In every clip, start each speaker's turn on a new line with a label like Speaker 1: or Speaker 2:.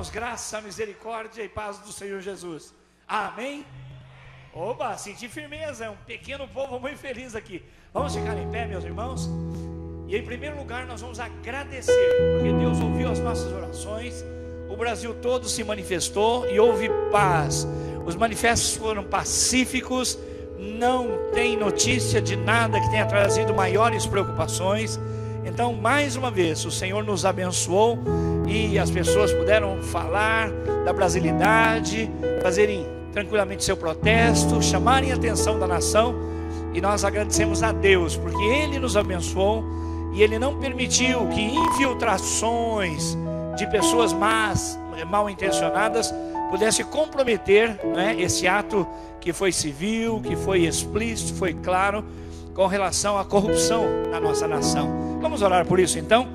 Speaker 1: irmãos, graça, misericórdia e paz do Senhor Jesus. Amém? Oba, senti firmeza, é um pequeno povo muito feliz aqui. Vamos ficar em pé, meus irmãos? E em primeiro lugar nós vamos agradecer, porque Deus ouviu as nossas orações. O Brasil todo se manifestou e houve paz. Os manifestos foram pacíficos. Não tem notícia de nada que tenha trazido maiores preocupações. Então, mais uma vez, o Senhor nos abençoou e as pessoas puderam falar da brasilidade, fazerem tranquilamente seu protesto, chamarem a atenção da nação. E nós agradecemos a Deus, porque Ele nos abençoou e Ele não permitiu que infiltrações de pessoas más, mal intencionadas, pudesse comprometer, né, esse ato que foi civil, que foi explícito, foi claro, com relação à corrupção na nossa nação. Vamos orar por isso então?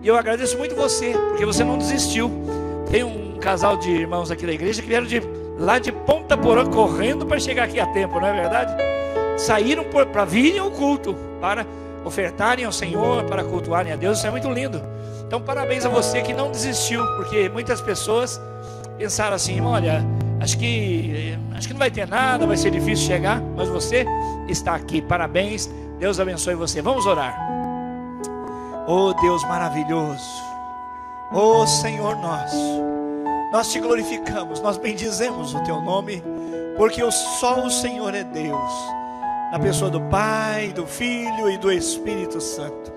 Speaker 1: E eu agradeço muito você, porque você não desistiu. Tem um casal de irmãos aqui da igreja que vieram lá de Ponta Porã correndo para chegar aqui a tempo, não é verdade? Saíram para virem ao culto, para ofertarem ao Senhor, para cultuarem a Deus. Isso é muito lindo. Então parabéns a você que não desistiu, porque muitas pessoas pensaram assim: olha, acho que não vai ter nada, vai ser difícil chegar, mas você está aqui. Parabéns, Deus abençoe você. Vamos orar. Oh Deus maravilhoso, oh Senhor nosso, nós te glorificamos, nós bendizemos o teu nome, porque só o Senhor é Deus, na pessoa do Pai, do Filho e do Espírito Santo.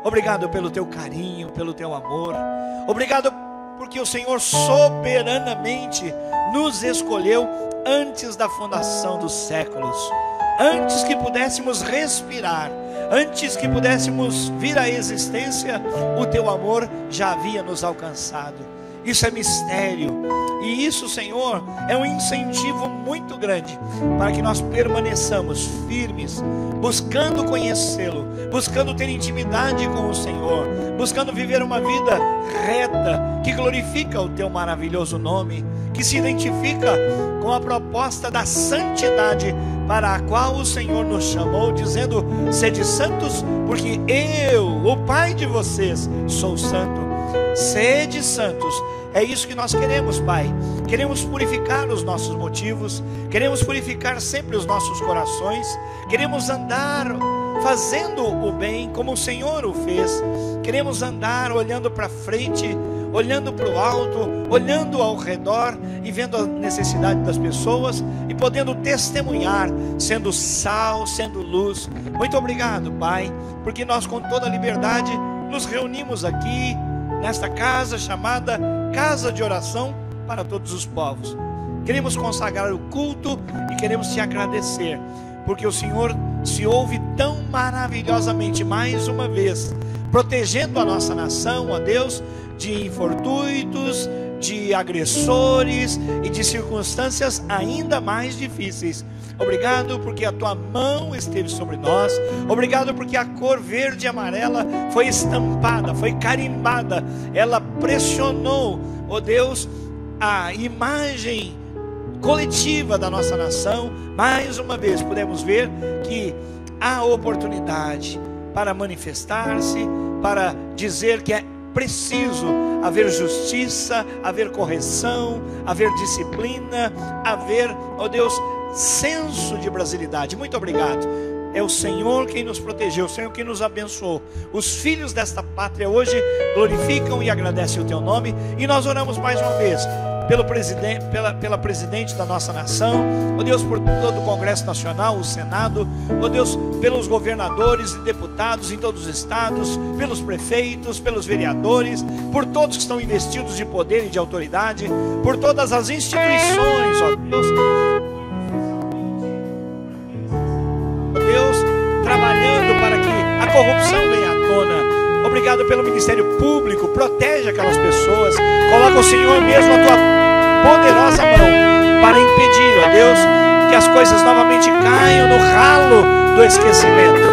Speaker 1: Obrigado pelo teu carinho, pelo teu amor. Obrigado porque o Senhor soberanamente nos escolheu antes da fundação dos séculos, antes que pudéssemos respirar, antes que pudéssemos vir à existência, o teu amor já havia nos alcançado. Isso é mistério, e isso, Senhor, é um incentivo muito grande para que nós permaneçamos firmes, buscando conhecê-lo, buscando ter intimidade com o Senhor, buscando viver uma vida reta, que glorifica o teu maravilhoso nome, que se identifica com a proposta da santidade para a qual o Senhor nos chamou, dizendo: sede santos, porque eu, o Pai de vocês, sou santo. Sede santos. É isso que nós queremos, Pai. Queremos purificar os nossos motivos, queremos purificar sempre os nossos corações, queremos andar fazendo o bem como o Senhor o fez. Queremos andar olhando para frente, olhando para o alto, olhando ao redor e vendo a necessidade das pessoas e podendo testemunhar, sendo sal, sendo luz. Muito obrigado, Pai, porque nós com toda liberdade nos reunimos aqui nesta casa chamada Casa de Oração para todos os povos. Queremos consagrar o culto e queremos te agradecer, porque o Senhor se ouve tão maravilhosamente mais uma vez, protegendo a nossa nação, ó Deus, de infortúnios, de agressores e de circunstâncias ainda mais difíceis. Obrigado porque a tua mão esteve sobre nós. Obrigado porque a cor verde e amarela foi estampada, foi carimbada. Ela pressionou, ó Deus, a imagem coletiva da nossa nação. Mais uma vez podemos ver que há oportunidade para manifestar-se, para dizer que é preciso haver justiça, haver correção, haver disciplina, haver, ó Deus, senso de brasilidade. Muito obrigado. É o Senhor quem nos protegeu, o Senhor quem nos abençoou. Os filhos desta pátria hoje glorificam e agradecem o teu nome. E nós oramos mais uma vez pelo presidente, pela presidente da nossa nação, ó Deus, por todo o Congresso Nacional, o Senado, ó Deus, pelos governadores e deputados em todos os estados, pelos prefeitos, pelos vereadores, por todos que estão investidos de poder e de autoridade, por todas as instituições, ó Deus, trabalhando para que a corrupção venha à tona. Obrigado pelo Ministério Público, protege aquelas pessoas, coloca o Senhor mesmo a tua poderosa mão para impedir, ó Deus, que as coisas novamente caiam no ralo do esquecimento.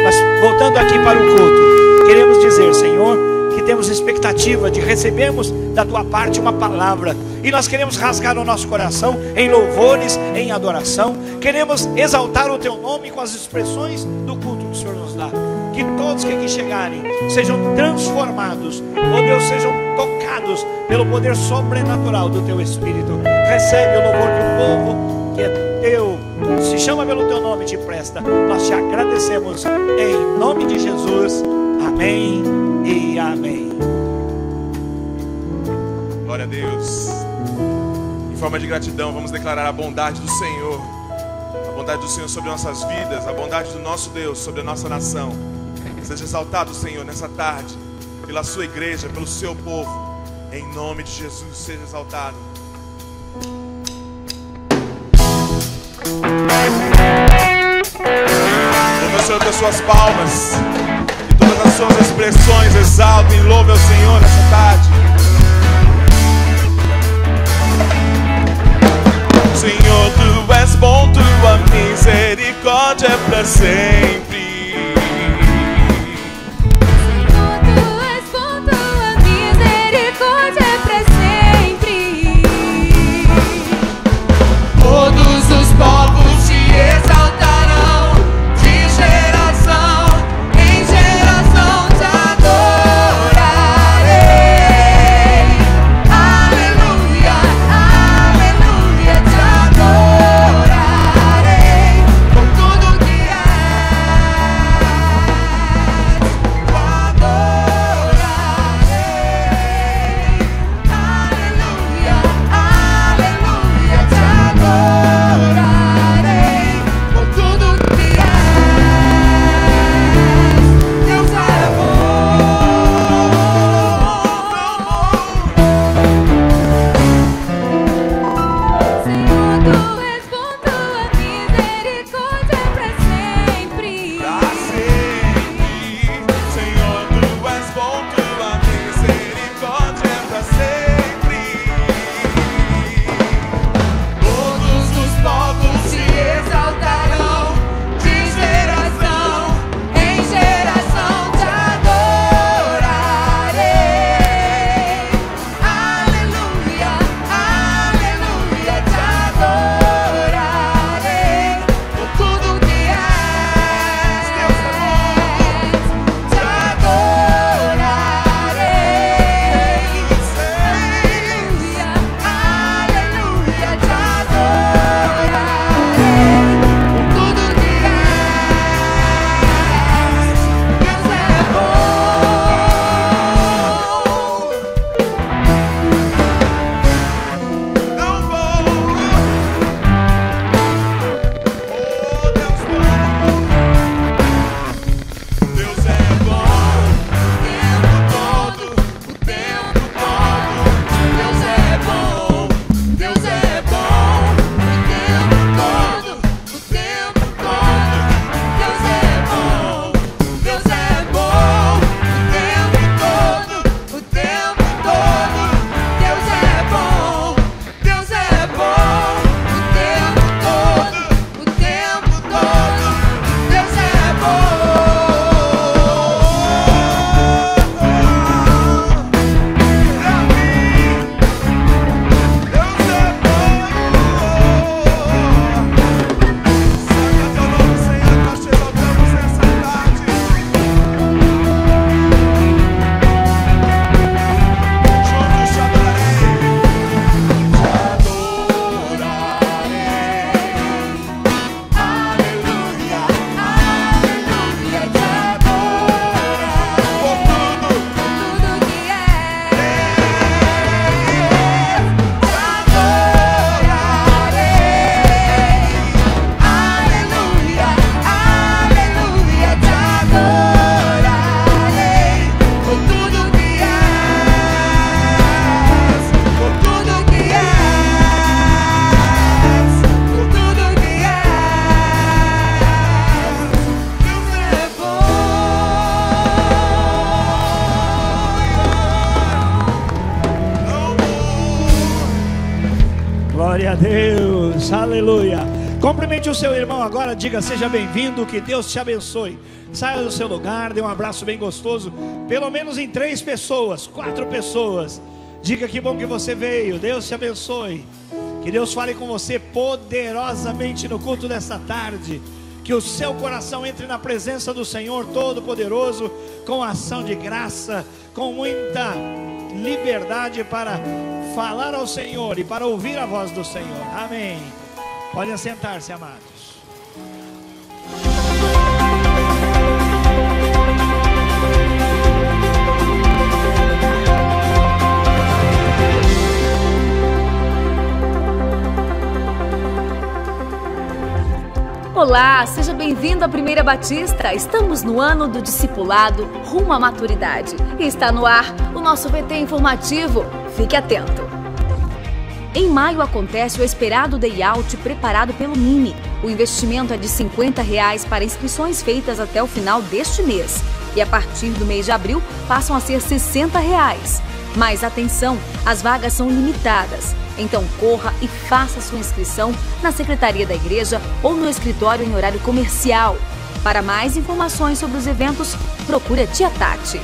Speaker 1: Mas voltando aqui para o culto, queremos dizer, Senhor, que temos expectativa de recebermos da tua parte uma palavra, e nós queremos rasgar o nosso coração em louvores, em adoração. Queremos exaltar o teu nome com as expressões do culto que o Senhor nos dá. que todos que aqui chegarem sejam transformados, ó Deus, sejam tocados pelo poder sobrenatural do Teu Espírito. Recebe o louvor que o povo que é Teu, se chama pelo Teu nome, te presta. Nós te agradecemos em nome de Jesus. Amém e amém.
Speaker 2: Glória a Deus. Em forma de gratidão, vamos declarar a bondade do Senhor. A bondade do Senhor sobre nossas vidas, a bondade do nosso Deus sobre a nossa nação. Seja exaltado, Senhor, nessa tarde, pela sua igreja, pelo seu povo. Em nome de Jesus, seja exaltado. Louve o Senhor com as suas palmas e todas as suas expressões. Exaltem e louve ao Senhor nessa tarde. Senhor, Tu és bom, Tua misericórdia é para sempre.
Speaker 3: Todos os povos te exaltarão, de geração em geração te adorarei. Aleluia, aleluia, te adorarei por tudo que
Speaker 1: Glória a Deus, aleluia. Cumprimente o seu irmão agora, diga seja bem-vindo, que Deus te abençoe. Saia do seu lugar, dê um abraço bem gostoso, pelo menos em 3 pessoas, 4 pessoas. Diga que bom que você veio, Deus te abençoe. Que Deus fale com você poderosamente no culto dessa tarde. que o seu coração entre na presença do Senhor Todo-Poderoso com ação de graça, com muita liberdade para falar ao Senhor e para ouvir a voz do Senhor. Amém. Podem sentar-se, amados.
Speaker 4: Olá, seja bem-vindo à Primeira Batista. Estamos no ano do discipulado rumo à maturidade. E está no ar o nosso VT informativo. Fique atento. Em maio acontece o esperado Day Out preparado pelo Mini. O investimento é de R$ 50 para inscrições feitas até o final deste mês. E a partir do mês de abril passam a ser R$ 60. Mas atenção, as vagas são limitadas. Então corra e faça sua inscrição na Secretaria da Igreja ou no escritório em horário comercial. Para mais informações sobre os eventos, procure a Tia Tati.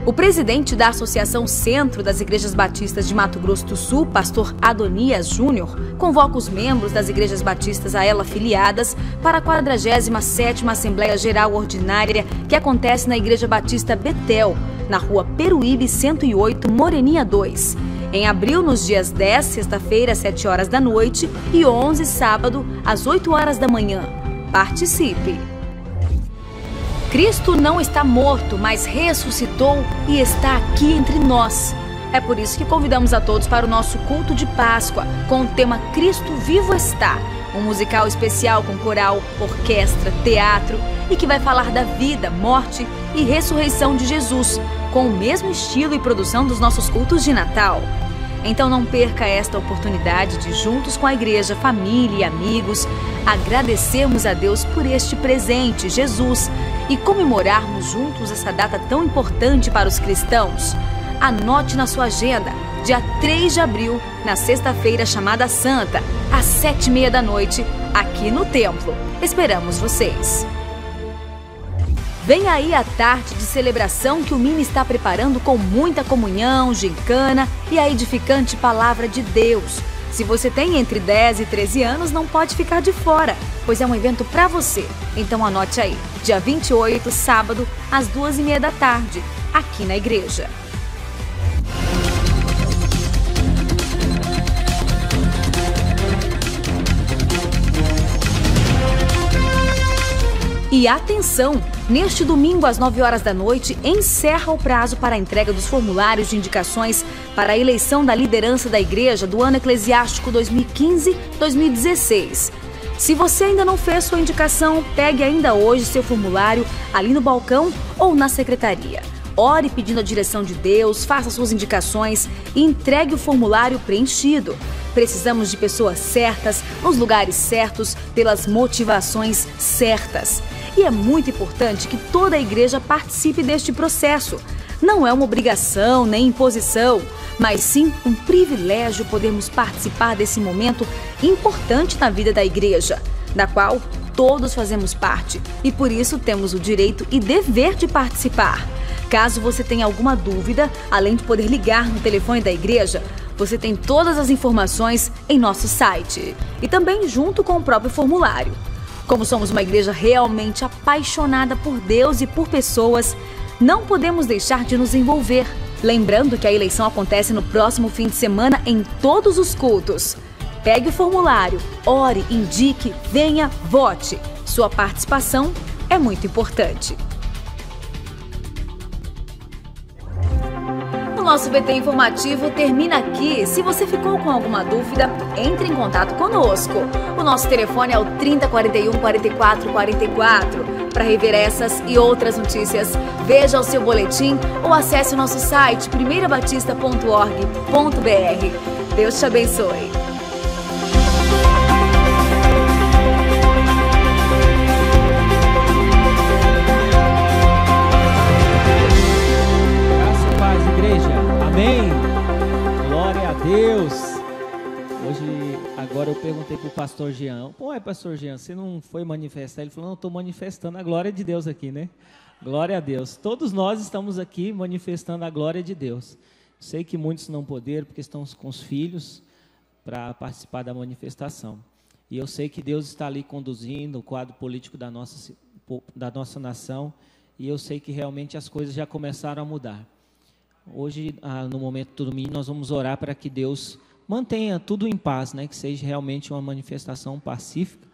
Speaker 4: O presidente da Associação Centro das Igrejas Batistas de Mato Grosso do Sul, pastor Adonias Júnior, convoca os membros das igrejas batistas a ela filiadas para a 47ª Assembleia Geral Ordinária que acontece na Igreja Batista Betel, na rua Peruíbe 108, Moreninha 2. Em abril, nos dias 10, sexta-feira, às 7 horas da noite e 11, sábado, às 8 horas da manhã. Participe! Cristo não está morto, mas ressuscitou e está aqui entre nós. É por isso que convidamos a todos para o nosso culto de Páscoa, com o tema Cristo Vivo Está. Um musical especial com coral, orquestra, teatro e que vai falar da vida, morte e ressurreição de Jesus, com o mesmo estilo e produção dos nossos cultos de Natal. Então não perca esta oportunidade de, juntos com a igreja, família e amigos, agradecermos a Deus por este presente, Jesus, e comemorarmos juntos essa data tão importante para os cristãos. Anote na sua agenda, dia 3 de abril, na sexta-feira chamada Santa, às 7h30 da noite, aqui no templo. Esperamos vocês! Vem aí a tarde de celebração que o Mini está preparando com muita comunhão, gincana e a edificante Palavra de Deus. Se você tem entre 10 e 13 anos, não pode ficar de fora, pois é um evento para você. Então anote aí, dia 28, sábado, às 2h30 da tarde, aqui na igreja. E atenção! Neste domingo, às 9 horas da noite, encerra o prazo para a entrega dos formulários de indicações para a eleição da liderança da igreja do ano eclesiástico 2015-2016. Se você ainda não fez sua indicação, pegue ainda hoje seu formulário ali no balcão ou na secretaria. Ore pedindo a direção de Deus, faça suas indicações e entregue o formulário preenchido. Precisamos de pessoas certas, nos lugares certos, pelas motivações certas. E é muito importante que toda a igreja participe deste processo. Não é uma obrigação nem imposição, mas sim um privilégio podermos participar desse momento importante na vida da igreja, da qual todos fazemos parte e por isso temos o direito e dever de participar. Caso você tenha alguma dúvida, além de poder ligar no telefone da igreja, você tem todas as informações em nosso site e também junto com o próprio formulário. Como somos uma igreja realmente apaixonada por Deus e por pessoas, não podemos deixar de nos envolver. Lembrando que a eleição acontece no próximo fim de semana em todos os cultos. Pegue o formulário, ore, indique, venha, vote. Sua participação é muito importante. O nosso VT informativo termina aqui. Se você ficou com alguma dúvida, entre em contato conosco. O nosso telefone é o 3041 4444. Para rever essas e outras notícias, veja o seu boletim ou acesse o nosso site primeirabatista.org.br. Deus te abençoe.
Speaker 5: Amém? Glória a Deus. Agora eu perguntei para o pastor Jean, pastor Jean, você não foi manifestar? Ele falou, não, estou manifestando a glória de Deus aqui, né? Glória a Deus. Todos nós estamos aqui manifestando a glória de Deus. Sei que muitos não puderam porque estão com os filhos para participar da manifestação. E eu sei que Deus está ali conduzindo o quadro político da nossa nação, e eu sei que realmente as coisas já começaram a mudar. Hoje, no momento do domingo, nós vamos orar para que Deus mantenha tudo em paz, né? Que seja realmente uma manifestação pacífica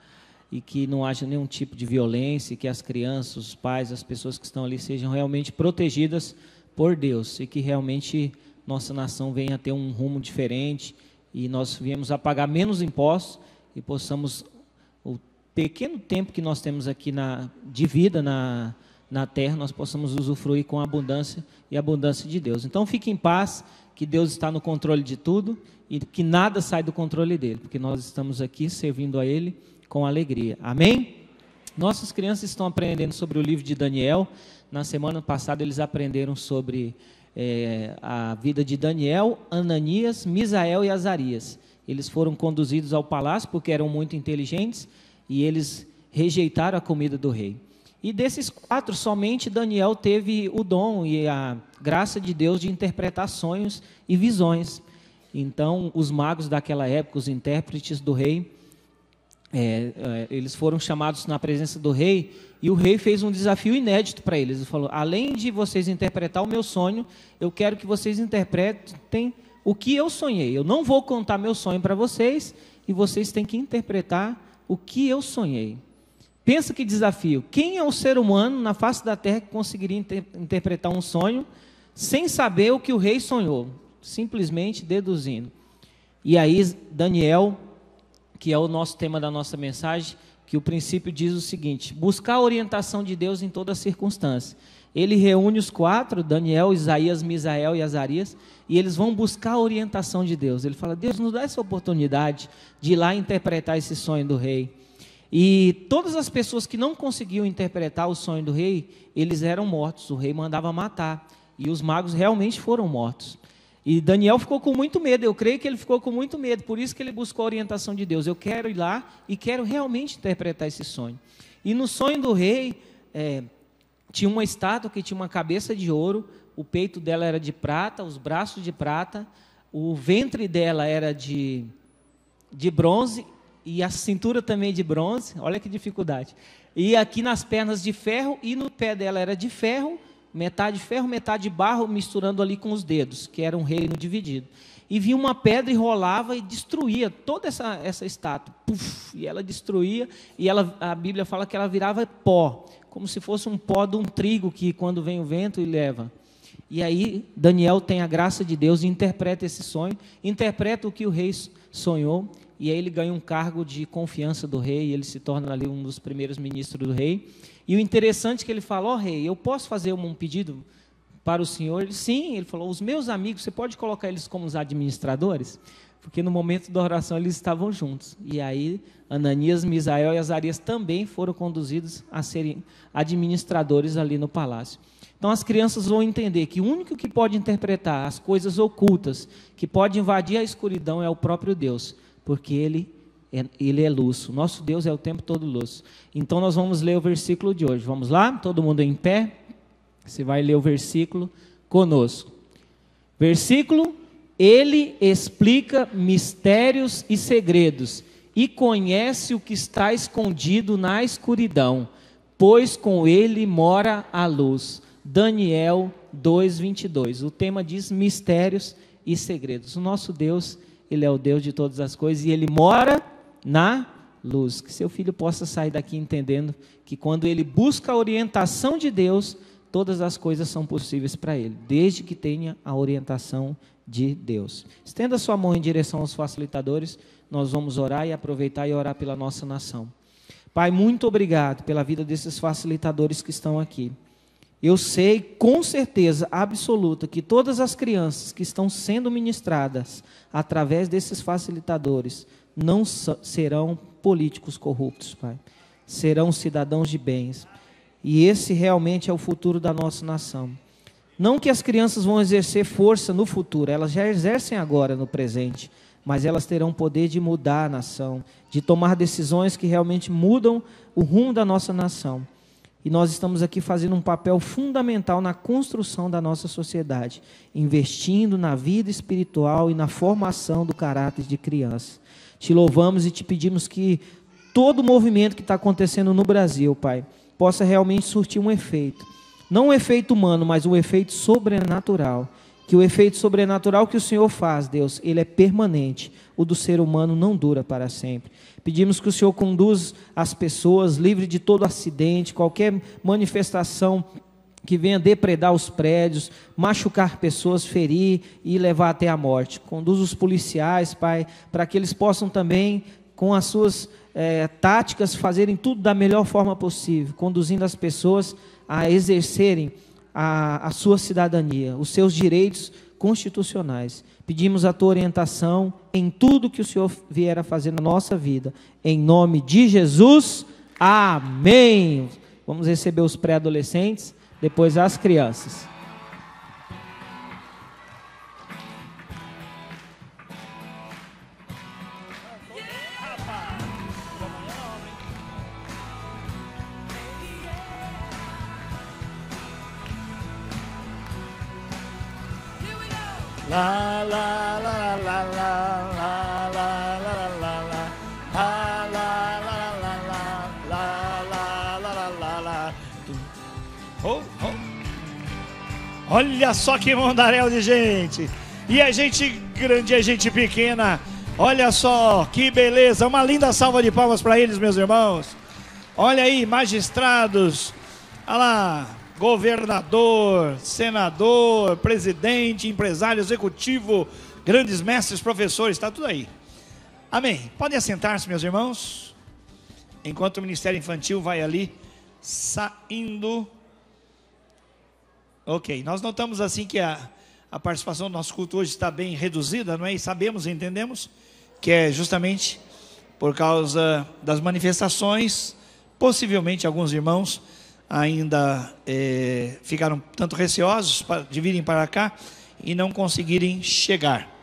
Speaker 5: e que não haja nenhum tipo de violência, e que as crianças, os pais, as pessoas que estão ali sejam realmente protegidas por Deus, e que realmente nossa nação venha a ter um rumo diferente, e nós viemos a pagar menos impostos e possamos, o pequeno tempo que nós temos aqui de vida na terra, nós possamos usufruir com a abundância e abundância de Deus. Então fique em paz, que Deus está no controle de tudo e que nada sai do controle dele, porque nós estamos aqui servindo a Ele com alegria. Amém? Nossas crianças estão aprendendo sobre o livro de Daniel. Na semana passada eles aprenderam sobre a vida de Daniel, Ananias, Misael e Azarias. Eles foram conduzidos ao palácio porque eram muito inteligentes e eles rejeitaram a comida do rei. E desses 4, somente Daniel teve o dom e a graça de Deus de interpretar sonhos e visões. Então, os magos daquela época, os intérpretes do rei, eles foram chamados na presença do rei, e o rei fez um desafio inédito para eles. Ele falou: além de vocês interpretar o meu sonho, eu quero que vocês interpretem o que eu sonhei. Eu não vou contar meu sonho para vocês, e vocês têm que interpretar o que eu sonhei. Pensa que desafio. Quem é o ser humano na face da terra que conseguiria interpretar um sonho sem saber o que o rei sonhou? Simplesmente deduzindo. E aí Daniel, que é o nosso tema da nossa mensagem, que o princípio diz o seguinte: buscar a orientação de Deus em toda circunstância. Ele reúne os 4, Daniel, Isaías, Misael e Azarias, e eles vão buscar a orientação de Deus. Ele fala: Deus, nos dá essa oportunidade de ir lá interpretar esse sonho do rei. E todas as pessoas que não conseguiam interpretar o sonho do rei, eles eram mortos, o rei mandava matar, e os magos realmente foram mortos. E Daniel ficou com muito medo, eu creio que ele ficou com muito medo, por isso que ele buscou a orientação de Deus. Eu quero ir lá e quero realmente interpretar esse sonho. E no sonho do rei, tinha uma estátua que tinha uma cabeça de ouro, o peito dela era de prata, os braços de prata, o ventre dela era de bronze, e a cintura também de bronze, olha que dificuldade. E aqui nas pernas de ferro, e no pé dela era de ferro, metade barro, misturando ali com os dedos, que era um reino dividido. E vinha uma pedra e rolava e destruía toda essa estátua. Puf, e ela destruía, e a Bíblia fala que ela virava pó, como se fosse um pó de um trigo que quando vem o vento e leva. E aí Daniel tem a graça de Deus e interpreta esse sonho, interpreta o que o rei sonhou, e aí ele ganha um cargo de confiança do rei, e ele se torna ali um dos primeiros ministros do rei. E o interessante é que ele fala: ó rei, eu posso fazer um pedido para o senhor? Ele, sim. Ele falou: os meus amigos, você pode colocar eles como os administradores? Porque no momento da oração eles estavam juntos. E aí Ananias, Misael e Azarias também foram conduzidos a serem administradores ali no palácio. Então as crianças vão entender que o único que pode interpretar as coisas ocultas, que pode invadir a escuridão, é o próprio Deus, porque Ele é luz. O nosso Deus é o tempo todo luz. Então nós vamos ler o versículo de hoje. Vamos lá? Todo mundo em pé? Você vai ler o versículo conosco. Versículo: Ele explica mistérios e segredos, e conhece o que está escondido na escuridão, pois com Ele mora a luz. Daniel 2:22. O tema diz mistérios e segredos. O nosso Deus, Ele é o Deus de todas as coisas, e Ele mora na luz. Que seu filho possa sair daqui entendendo que quando ele busca a orientação de Deus, todas as coisas são possíveis para ele, desde que tenha a orientação de Deus. Estenda sua mão em direção aos facilitadores, nós vamos orar e aproveitar e orar pela nossa nação. Pai, muito obrigado pela vida desses facilitadores que estão aqui. Eu sei com certeza absoluta que todas as crianças que estão sendo ministradas através desses facilitadores não serão políticos corruptos, Pai. Serão cidadãos de bens. E esse realmente é o futuro da nossa nação. Não que as crianças vão exercer força no futuro, elas já exercem agora no presente, mas elas terão poder de mudar a nação, de tomar decisões que realmente mudam o rumo da nossa nação. E nós estamos aqui fazendo um papel fundamental na construção da nossa sociedade, investindo na vida espiritual e na formação do caráter de criança. Te louvamos e te pedimos que todo o movimento que está acontecendo no Brasil, Pai, possa realmente surtir um efeito. Não um efeito humano, mas um efeito sobrenatural. Que o efeito sobrenatural que o Senhor faz, Deus, ele é permanente. O do ser humano não dura para sempre. Pedimos que o Senhor conduza as pessoas, livre de todo acidente, qualquer manifestação que venha depredar os prédios, machucar pessoas, ferir e levar até a morte. Conduz os policiais, Pai, para que eles possam também, com as suas táticas, fazerem tudo da melhor forma possível, conduzindo as pessoas a exercerem a sua cidadania, os seus direitos constitucionais. Pedimos a tua orientação em tudo que o Senhor vier a fazer na nossa vida. Em nome de Jesus, amém. Vamos receber os pré-adolescentes, depois as crianças.
Speaker 1: La la la la la la la la la la la la la la la la la. Oh, oh. Olha só que mundaréu de gente. E a gente grande e a gente pequena. Olha só que beleza. Uma linda salva de palmas para eles, meus irmãos. Olha aí, magistrados. Olha lá. Governador, senador, presidente, empresário, executivo, grandes mestres, professores, está tudo aí. Amém. Podem assentar-se, meus irmãos, enquanto o Ministério Infantil vai ali saindo. Ok, nós notamos assim que a participação do nosso culto hoje está bem reduzida, não é? E sabemos, entendemos, que é justamente por causa das manifestações, possivelmente alguns irmãos ainda ficaram tanto receosos de virem para cá e não conseguirem chegar.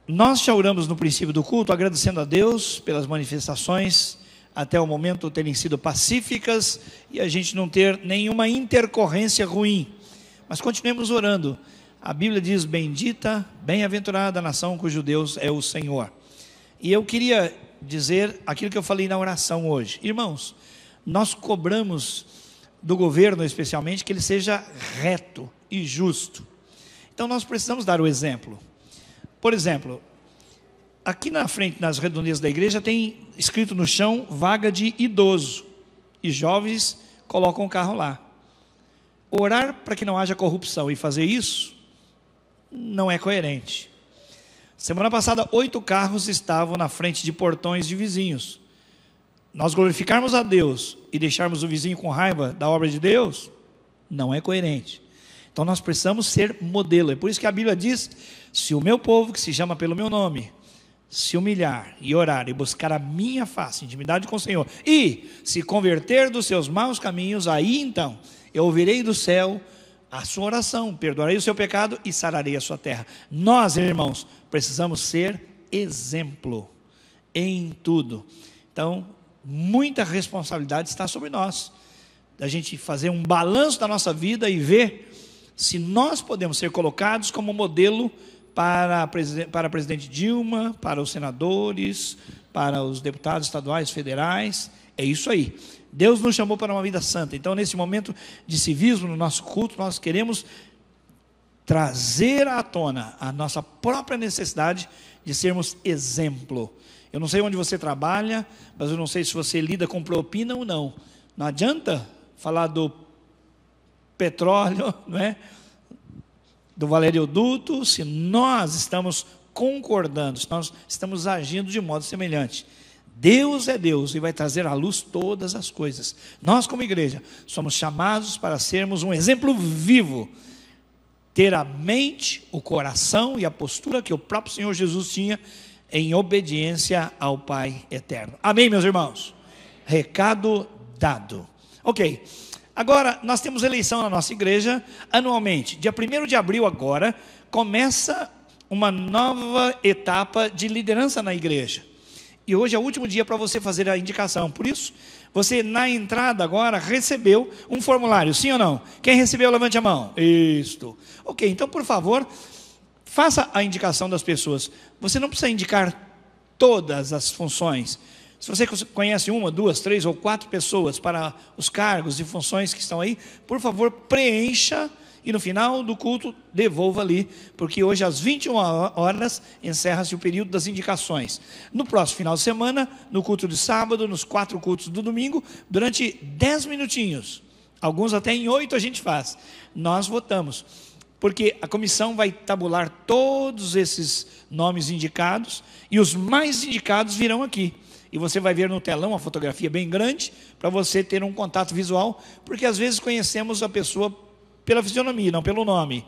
Speaker 1: Nós já oramos no princípio do culto, agradecendo a Deus pelas manifestações até o momento terem sido pacíficas e a gente não ter nenhuma intercorrência ruim. Mas continuemos orando. A Bíblia diz: bendita, bem-aventurada a nação cujo Deus é o Senhor. E eu queria dizer aquilo que eu falei na oração hoje. Irmãos, nós cobramos do governo, especialmente, que ele seja reto e justo. Então nós precisamos dar o exemplo. Por exemplo, aqui na frente, nas redondezas da igreja, tem escrito no chão vaga de idoso. E jovens colocam o carro lá. Orar para que não haja corrupção e fazer isso não é coerente. Semana passada, 8 carros estavam na frente de portões de vizinhos. Nós glorificarmos a Deus e deixarmos o vizinho com raiva da obra de Deus, não é coerente. Então nós precisamos ser modelo. É por isso que a Bíblia diz: se o meu povo, que se chama pelo meu nome, se humilhar e orar e buscar a minha face, intimidade com o Senhor, e se converter dos seus maus caminhos, aí então eu ouvirei do céu a sua oração, perdoarei o seu pecado e sararei a sua terra. Nós, irmãos, precisamos ser exemplo em tudo. Então, muita responsabilidade está sobre nós, da gente fazer um balanço da nossa vida e ver se nós podemos ser colocados como modelo para a presidente Dilma, para os senadores, para os deputados estaduais, federais. É isso aí. Deus nos chamou para uma vida santa. Então, nesse momento de civismo, no nosso culto, nós queremos trazer à tona a nossa própria necessidade de sermos exemplo. Eu não sei onde você trabalha, mas eu não sei se você lida com propina ou não. Não adianta falar do petróleo, não é? Do valeroduto, se nós estamos concordando, se nós estamos agindo de modo semelhante. Deus é Deus e vai trazer à luz todas as coisas. Nós, como igreja, somos chamados para sermos um exemplo vivo. Ter a mente, o coração e a postura que o próprio Senhor Jesus tinha em obediência ao Pai eterno. Amém, meus irmãos? Recado dado. Ok, agora nós temos eleição na nossa igreja anualmente. Dia 1º de abril agora, começa uma nova etapa de liderança na igreja. E hoje é o último dia para você fazer a indicação. Por isso, você na entrada agora recebeu um formulário, sim ou não? Quem recebeu, levante a mão. Isto. Ok, então por favor, faça a indicação das pessoas. Você não precisa indicar todas as funções. Se você conhece 1, 2, 3 ou 4 pessoas para os cargos e funções que estão aí, por favor, preencha e no final do culto devolva ali, porque hoje às 21 horas encerra-se o período das indicações. No próximo final de semana, no culto de sábado, nos 4 cultos do domingo, durante 10 minutinhos, alguns até em 8 a gente faz, nós votamos, porque a comissão vai tabular todos esses nomes indicados e os mais indicados virão aqui. E você vai ver no telão uma fotografia bem grande, para você ter um contato visual, porque às vezes conhecemos a pessoa pela fisionomia, não pelo nome.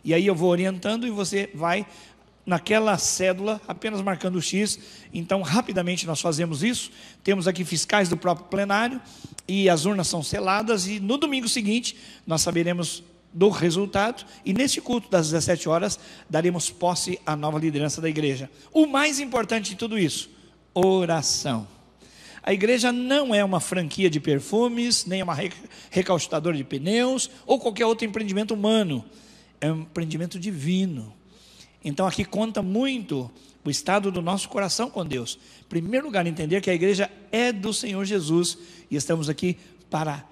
Speaker 1: E aí eu vou orientando e você vai naquela cédula, apenas marcando o X. Então, rapidamente nós fazemos isso. Temos aqui fiscais do próprio plenário, e as urnas são seladas, e no domingo seguinte nós saberemos do resultado, e neste culto das 17 horas, daremos posse à nova liderança da igreja. O mais importante de tudo isso, oração. A igreja não é uma franquia de perfumes, nem uma recalchutadora de pneus, ou qualquer outro empreendimento humano. É um empreendimento divino. Então aqui conta muito o estado do nosso coração com Deus. Em primeiro lugar, entender que a igreja é do Senhor Jesus, e estamos aqui para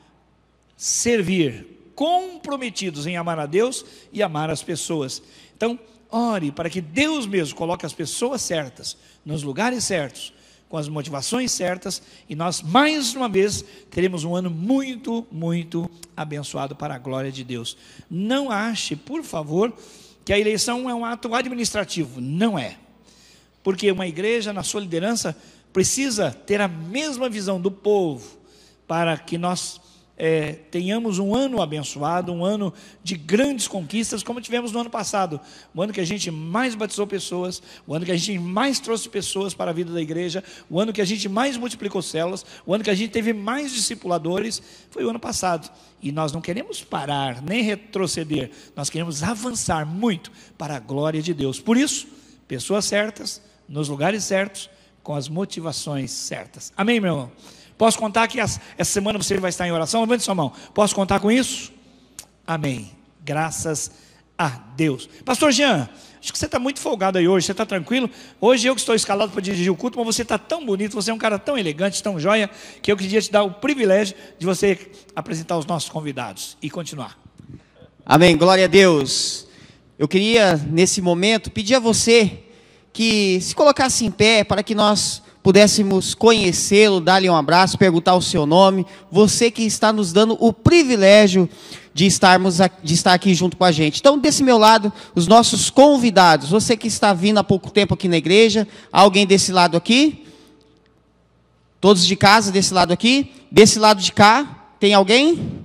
Speaker 1: servir, comprometidos em amar a Deus e amar as pessoas. Então, ore para que Deus mesmo coloque as pessoas certas, nos lugares certos, com as motivações certas, e nós mais uma vez teremos um ano muito, muito abençoado para a glória de Deus. Não ache, por favor, que a eleição é um ato administrativo. Não é. Porque uma igreja, na sua liderança, precisa ter a mesma visão do povo, para que nós tenhamos um ano abençoado, um ano de grandes conquistas, como tivemos no ano passado, o ano que a gente mais batizou pessoas, o ano que a gente mais trouxe pessoas para a vida da igreja, o ano que a gente mais multiplicou células, o ano que a gente teve mais discipuladores, foi o ano passado. E nós não queremos parar, nem retroceder, nós queremos avançar muito para a glória de Deus. Por isso, pessoas certas, nos lugares certos, com as motivações certas. Amém, meu irmão? Posso contar que essa semana você vai estar em oração? Levante sua mão. Posso contar com isso? Amém. Graças a Deus. Pastor Jean, acho que você está muito folgado aí hoje. Você está tranquilo? Hoje eu que estou escalado para dirigir o culto, mas você está tão bonito, você é um cara tão elegante, tão joia, que eu queria te dar o privilégio de você apresentar os nossos convidados e continuar.
Speaker 6: Amém. Glória a Deus. Eu queria, nesse momento, pedir a você que se colocasse em pé para que nós pudéssemos conhecê-lo, dar-lhe um abraço, perguntar o seu nome. Você que está nos dando o privilégio de estar aqui junto com a gente. Então, desse meu lado, os nossos convidados. Você que está vindo há pouco tempo aqui na igreja. Alguém desse lado aqui? Todos de casa, desse lado aqui? Desse lado de cá, tem alguém?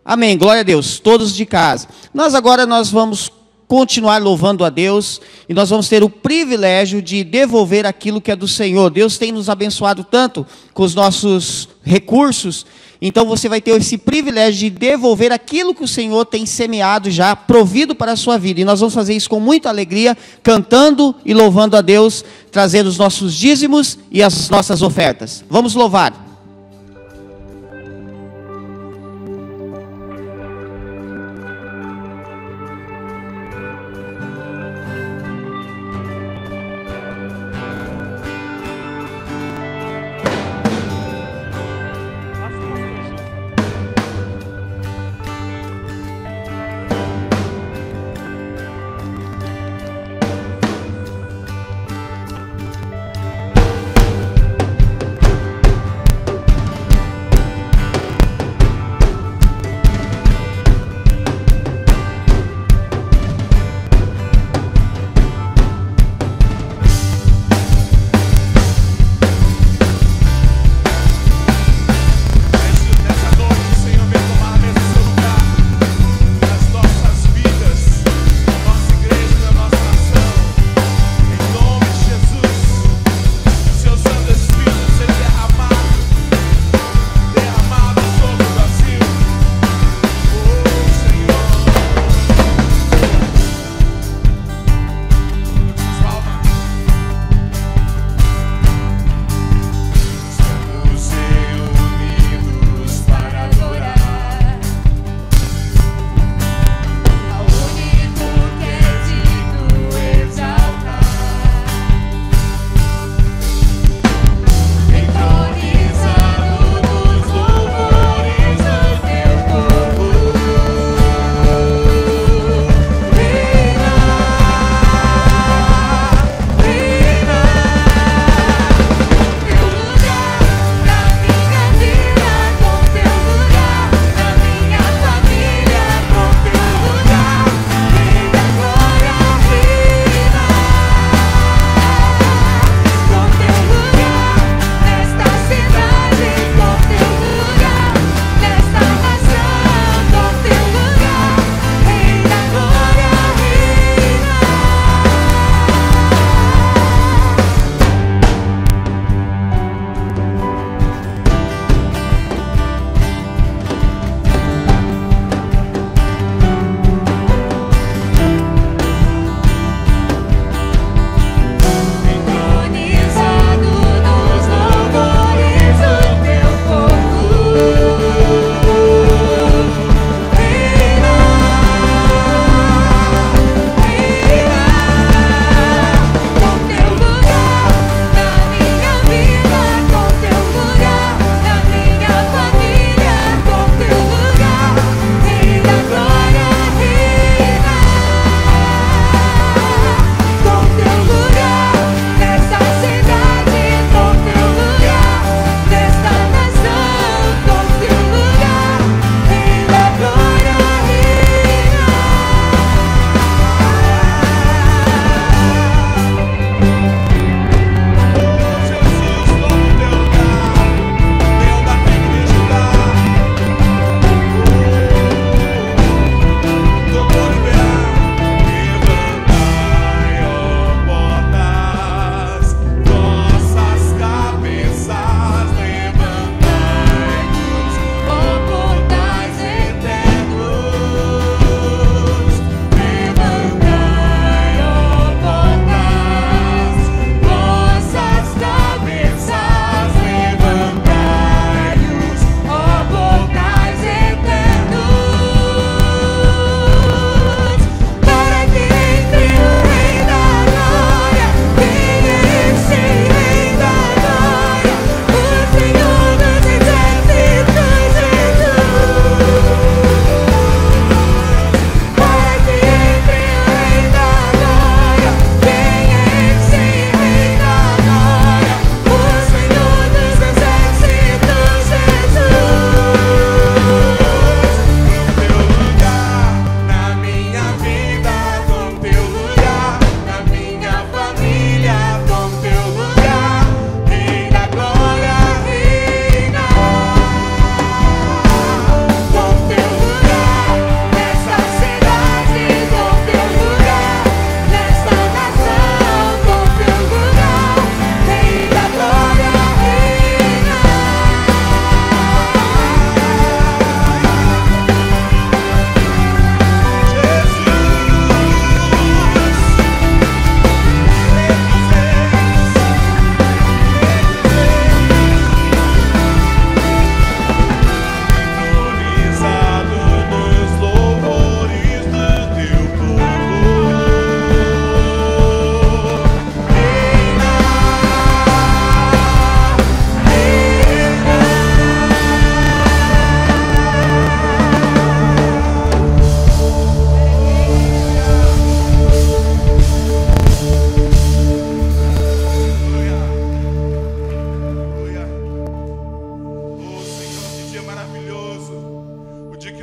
Speaker 6: Amém, glória a Deus. Todos de casa. Agora nós vamos continuar louvando a Deus, e nós vamos ter o privilégio de devolver aquilo que é do Senhor. Deus tem nos abençoado tanto com os nossos recursos, então você vai ter esse privilégio de devolver aquilo que o Senhor tem semeado já, provido para a sua vida, e nós vamos fazer isso com muita alegria, cantando e louvando a Deus, trazendo os nossos dízimos e as nossas ofertas. Vamos louvar.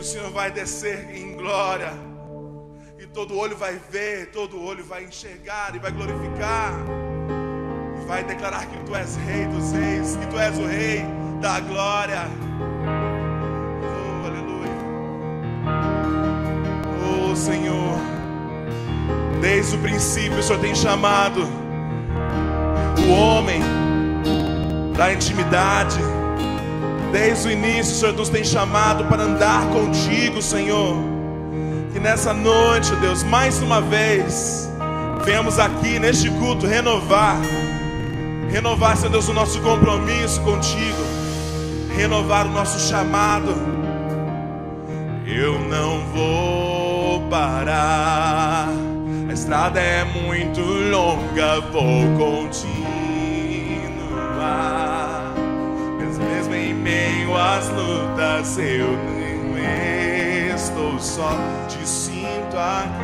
Speaker 2: o Senhor vai descer em glória. E todo olho vai ver, todo olho vai enxergar e vai glorificar. E vai declarar que Tu és Rei dos Reis, que Tu és o Rei da glória. Oh, aleluia. Oh, Senhor, desde o princípio o Senhor tem chamado o homem da intimidade. Desde o início o Senhor nos tem chamado para andar contigo, Senhor. Que nessa noite, Deus, mais uma vez venhamos aqui neste culto renovar, Senhor Deus, o nosso compromisso contigo, renovar o nosso chamado. Eu não vou parar, a estrada é muito longa, vou continuar. Mesmo em meio às lutas, eu não estou só, te sinto aqui.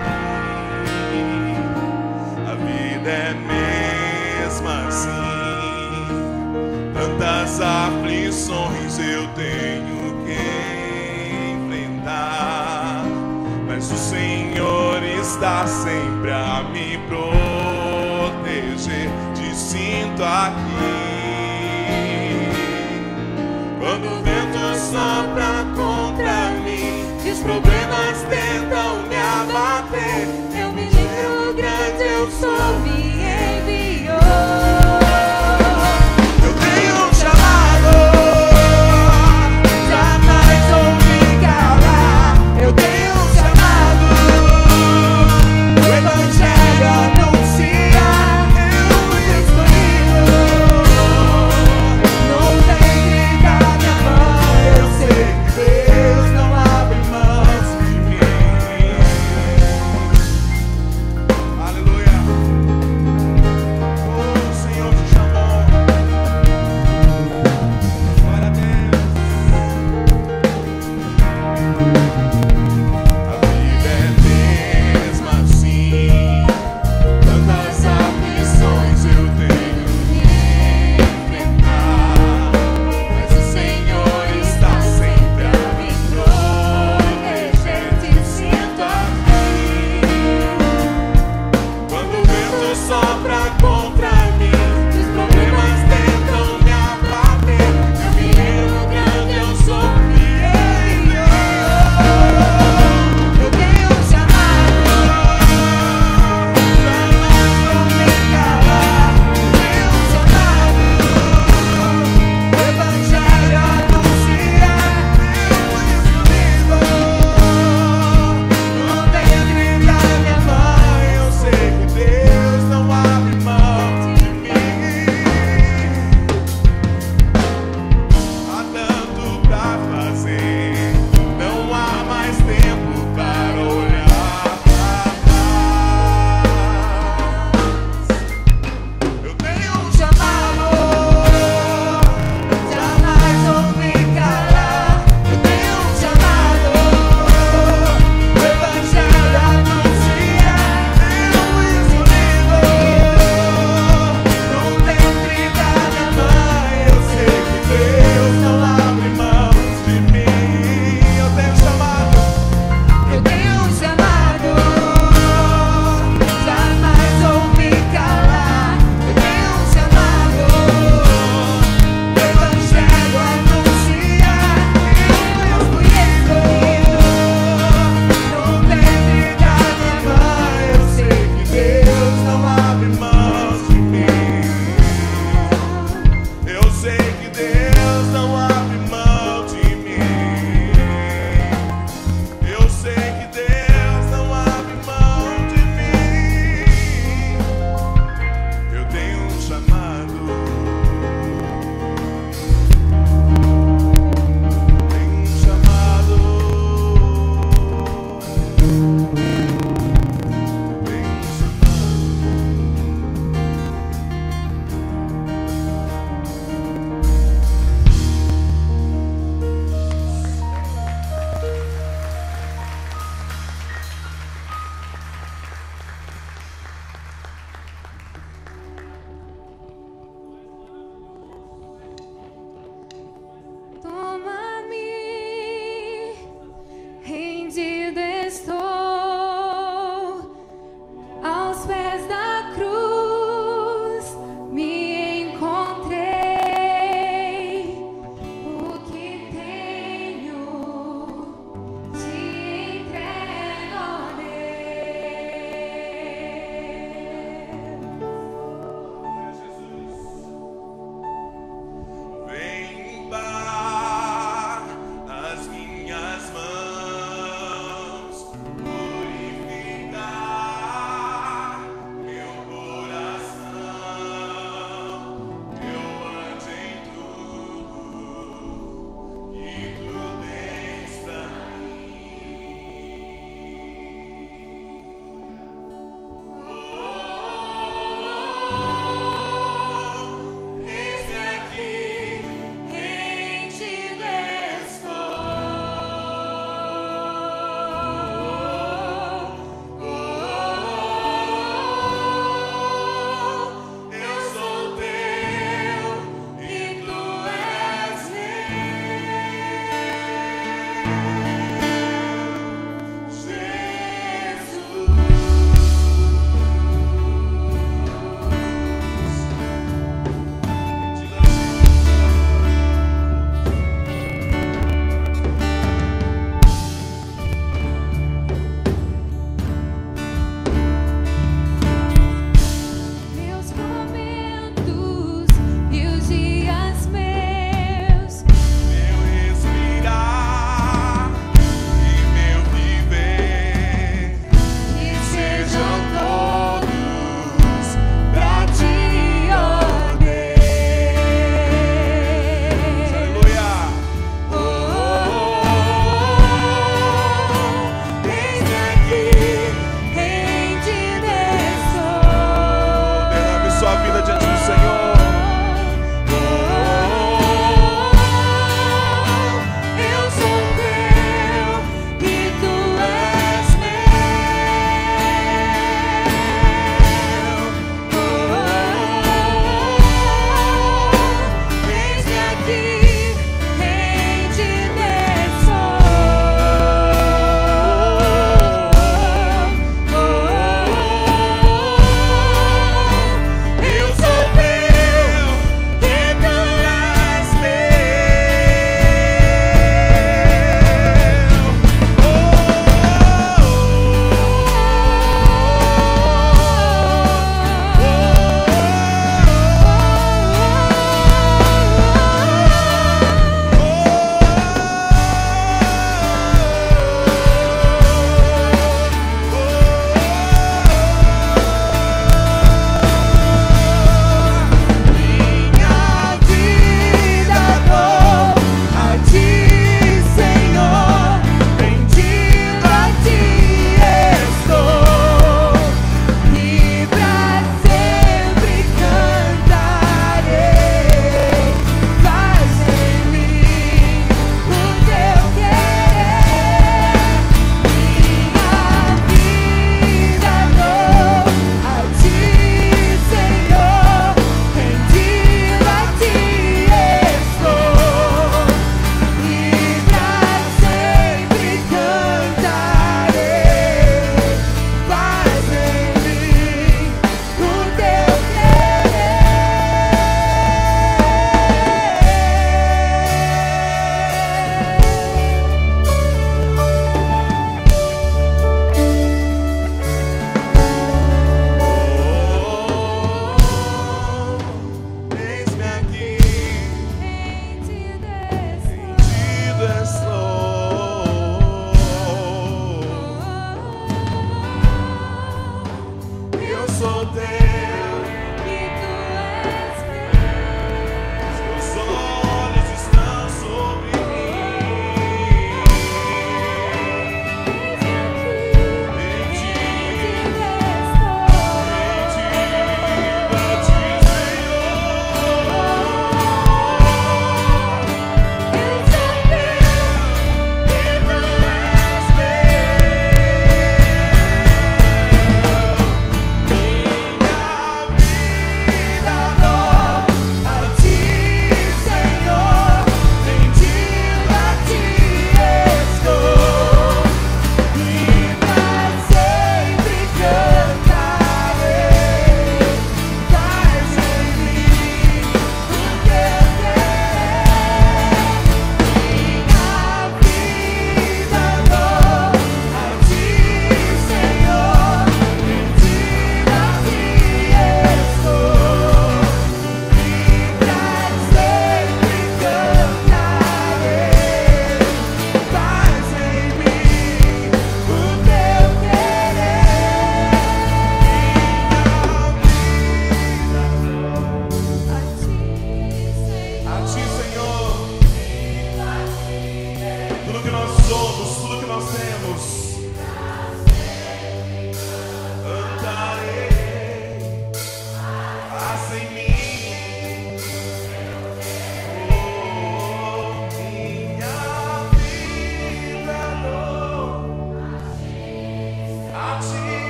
Speaker 2: A vida é mesmo assim, tantas aflições eu tenho que enfrentar, mas o Senhor está sempre a me proteger, te sinto aqui. Quando o vento sopra contra mim e os problemas tentam me abater,
Speaker 3: Meu menino grande eu sou, me enviou.
Speaker 2: eu tenho um chamado,
Speaker 3: Jamais vou me calar. Eu tenho um chamado, o Evangelho anunciar. Eu escolhido, não tem que dar minha mão. Eu sei que Deus não abre mãos de mim.
Speaker 2: aleluia.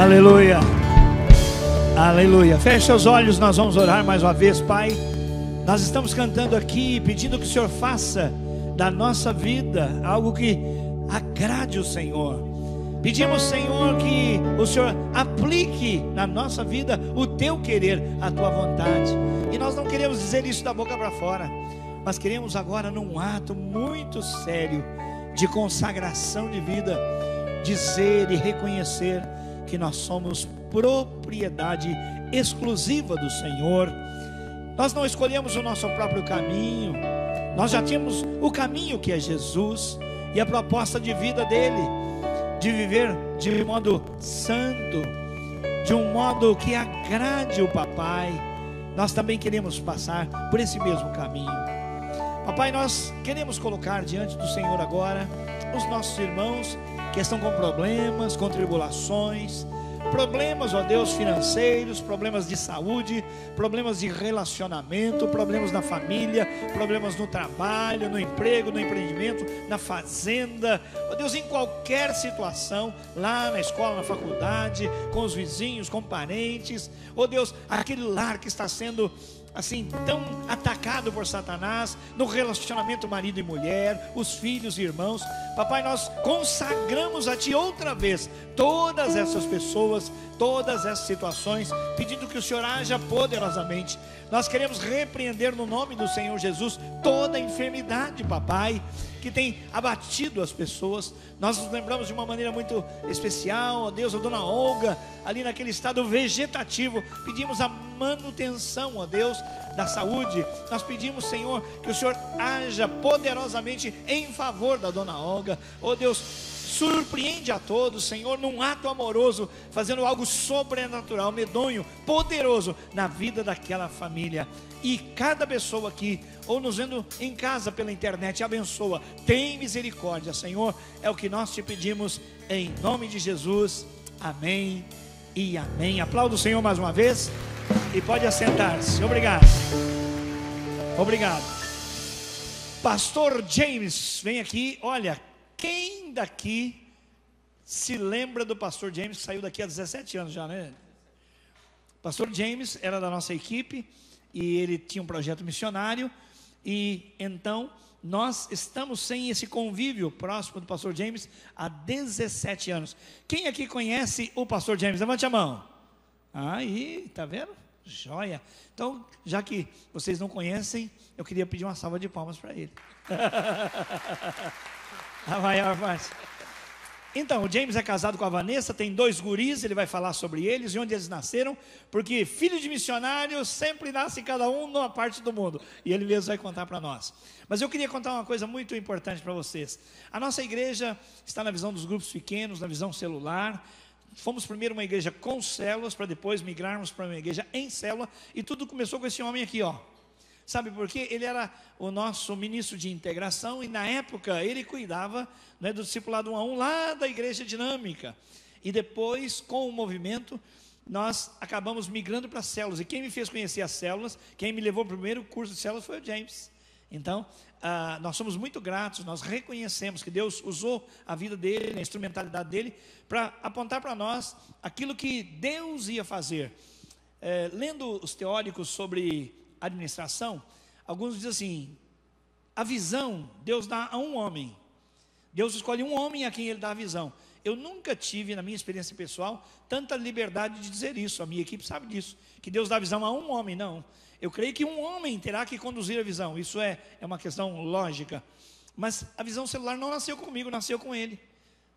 Speaker 1: Aleluia. Aleluia. Feche seus olhos, nós vamos orar mais uma vez, Pai. Nós estamos cantando aqui, pedindo que o Senhor faça da nossa vida algo que agrade o Senhor. Pedimos, Senhor, que o Senhor aplique na nossa vida o teu querer, a tua vontade. E nós não queremos dizer isso da boca para fora, mas queremos agora, num ato muito sério de consagração de vida, dizer e reconhecer que nós somos propriedade exclusiva do Senhor. Nós não escolhemos o nosso próprio caminho, nós já tínhamos o caminho que é Jesus e a proposta de vida dele, de viver de modo santo, de um modo que agrade o Papai. Nós também queremos passar por esse mesmo caminho. Papai, nós queremos colocar diante do Senhor agora os nossos irmãos que estão com problemas, com tribulações, problemas, ó Deus, financeiros, problemas de saúde, problemas de relacionamento, problemas na família, problemas no trabalho, no emprego, no empreendimento, na fazenda, ó Deus, em qualquer situação, lá na escola, na faculdade, com os vizinhos, com parentes, ó Deus, aquele lar que está sendo assim tão atacado por Satanás, no relacionamento marido e mulher, os filhos e irmãos. Papai, nós consagramos a Ti outra vez todas essas pessoas, todas essas situações, pedindo que o Senhor haja poderosamente. Nós queremos repreender no nome do Senhor Jesus toda enfermidade, Papai, que tem abatido as pessoas. Nós nos lembramos de uma maneira muito especial, ó Deus, a dona Olga, ali naquele estado vegetativo. Pedimos a manutenção, ó Deus, da saúde. Nós pedimos, Senhor, que o Senhor haja poderosamente em favor da dona Olga. Ó Deus, surpreende a todos, Senhor, num ato amoroso, fazendo algo sobrenatural, medonho, poderoso na vida daquela família. E cada pessoa aqui, ou nos vendo em casa pela internet, abençoa, tem misericórdia, Senhor, é o que nós te pedimos em nome de Jesus, amém e amém. Aplauda o Senhor mais uma vez e pode assentar-se. Obrigado. Obrigado. Pastor James, vem aqui. Olha, quem daqui se lembra do pastor James, que saiu daqui há 17 anos já, né? Pastor James era da nossa equipe e ele tinha um projeto missionário, e então nós estamos sem esse convívio próximo do pastor James há 17 anos. Quem aqui conhece o pastor James? Levante a mão. Aí, tá vendo? Joia. Então, já que vocês não conhecem, eu queria pedir uma salva de palmas para ele. A maior parte. Então, o James é casado com a Vanessa, tem 2 guris, ele vai falar sobre eles e onde eles nasceram, porque filho de missionário sempre nasce cada um numa parte do mundo, e ele mesmo vai contar para nós. Mas eu queria contar uma coisa muito importante para vocês. A nossa igreja está na visão dos grupos pequenos, na visão celular. Fomos primeiro uma igreja com células, para depois migrarmos para uma igreja em célula, e tudo começou com esse homem aqui, ó. Sabe por quê? Ele era o nosso ministro de integração e na época ele cuidava, né, do discipulado 1 a 1 lá da igreja dinâmica. E depois, com o movimento, nós acabamos migrando para as células. E quem me fez conhecer as células, quem me levou para o primeiro curso de células foi o James. Então, nós somos muito gratos, nós reconhecemos que Deus usou a vida dele, a instrumentalidade dele, para apontar para nós aquilo que Deus ia fazer. Lendo os teóricos sobre administração, alguns dizem assim: a visão Deus dá a um homem, Deus escolhe um homem a quem ele dá a visão. Eu nunca tive, na minha experiência pessoal, tanta liberdade de dizer isso. A minha equipe sabe disso, que Deus dá a visão a um homem. Não, eu creio que um homem terá que conduzir a visão. Isso é uma questão lógica. Mas a visão celular não nasceu comigo, nasceu com ele.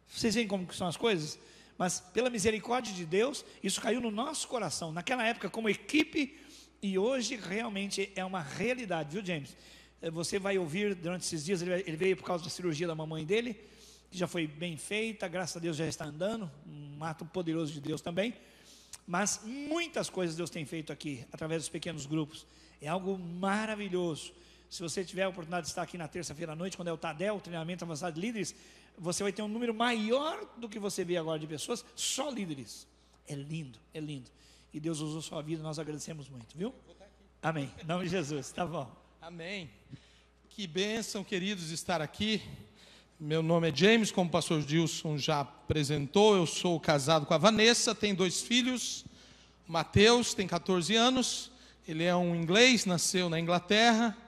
Speaker 1: Vocês veem como que são as coisas? Mas pela misericórdia de Deus, isso caiu no nosso coração, naquela época como equipe. E hoje realmente é uma realidade, viu, James? Você vai ouvir durante esses dias, ele veio por causa da cirurgia da mamãe dele, que já foi bem feita, graças a Deus já está andando, um ato poderoso de Deus também. Mas muitas coisas Deus tem feito aqui, através dos pequenos grupos. É algo maravilhoso. Se você tiver a oportunidade de estar aqui na terça-feira à noite, quando é o TADEL, o treinamento avançado de líderes, você vai ter um número maior do que você vê agora de pessoas, só líderes. É lindo, é lindo. E Deus usou sua vida, nós agradecemos muito, viu? Amém. Em nome de Jesus, tá bom.
Speaker 7: Amém. Que bênção, queridos, estar aqui. Meu nome é James, como o pastor Gilson já apresentou. Eu sou casado com a Vanessa, tenho 2 filhos. O Mateus tem 14 anos, ele é um inglês, nasceu na Inglaterra.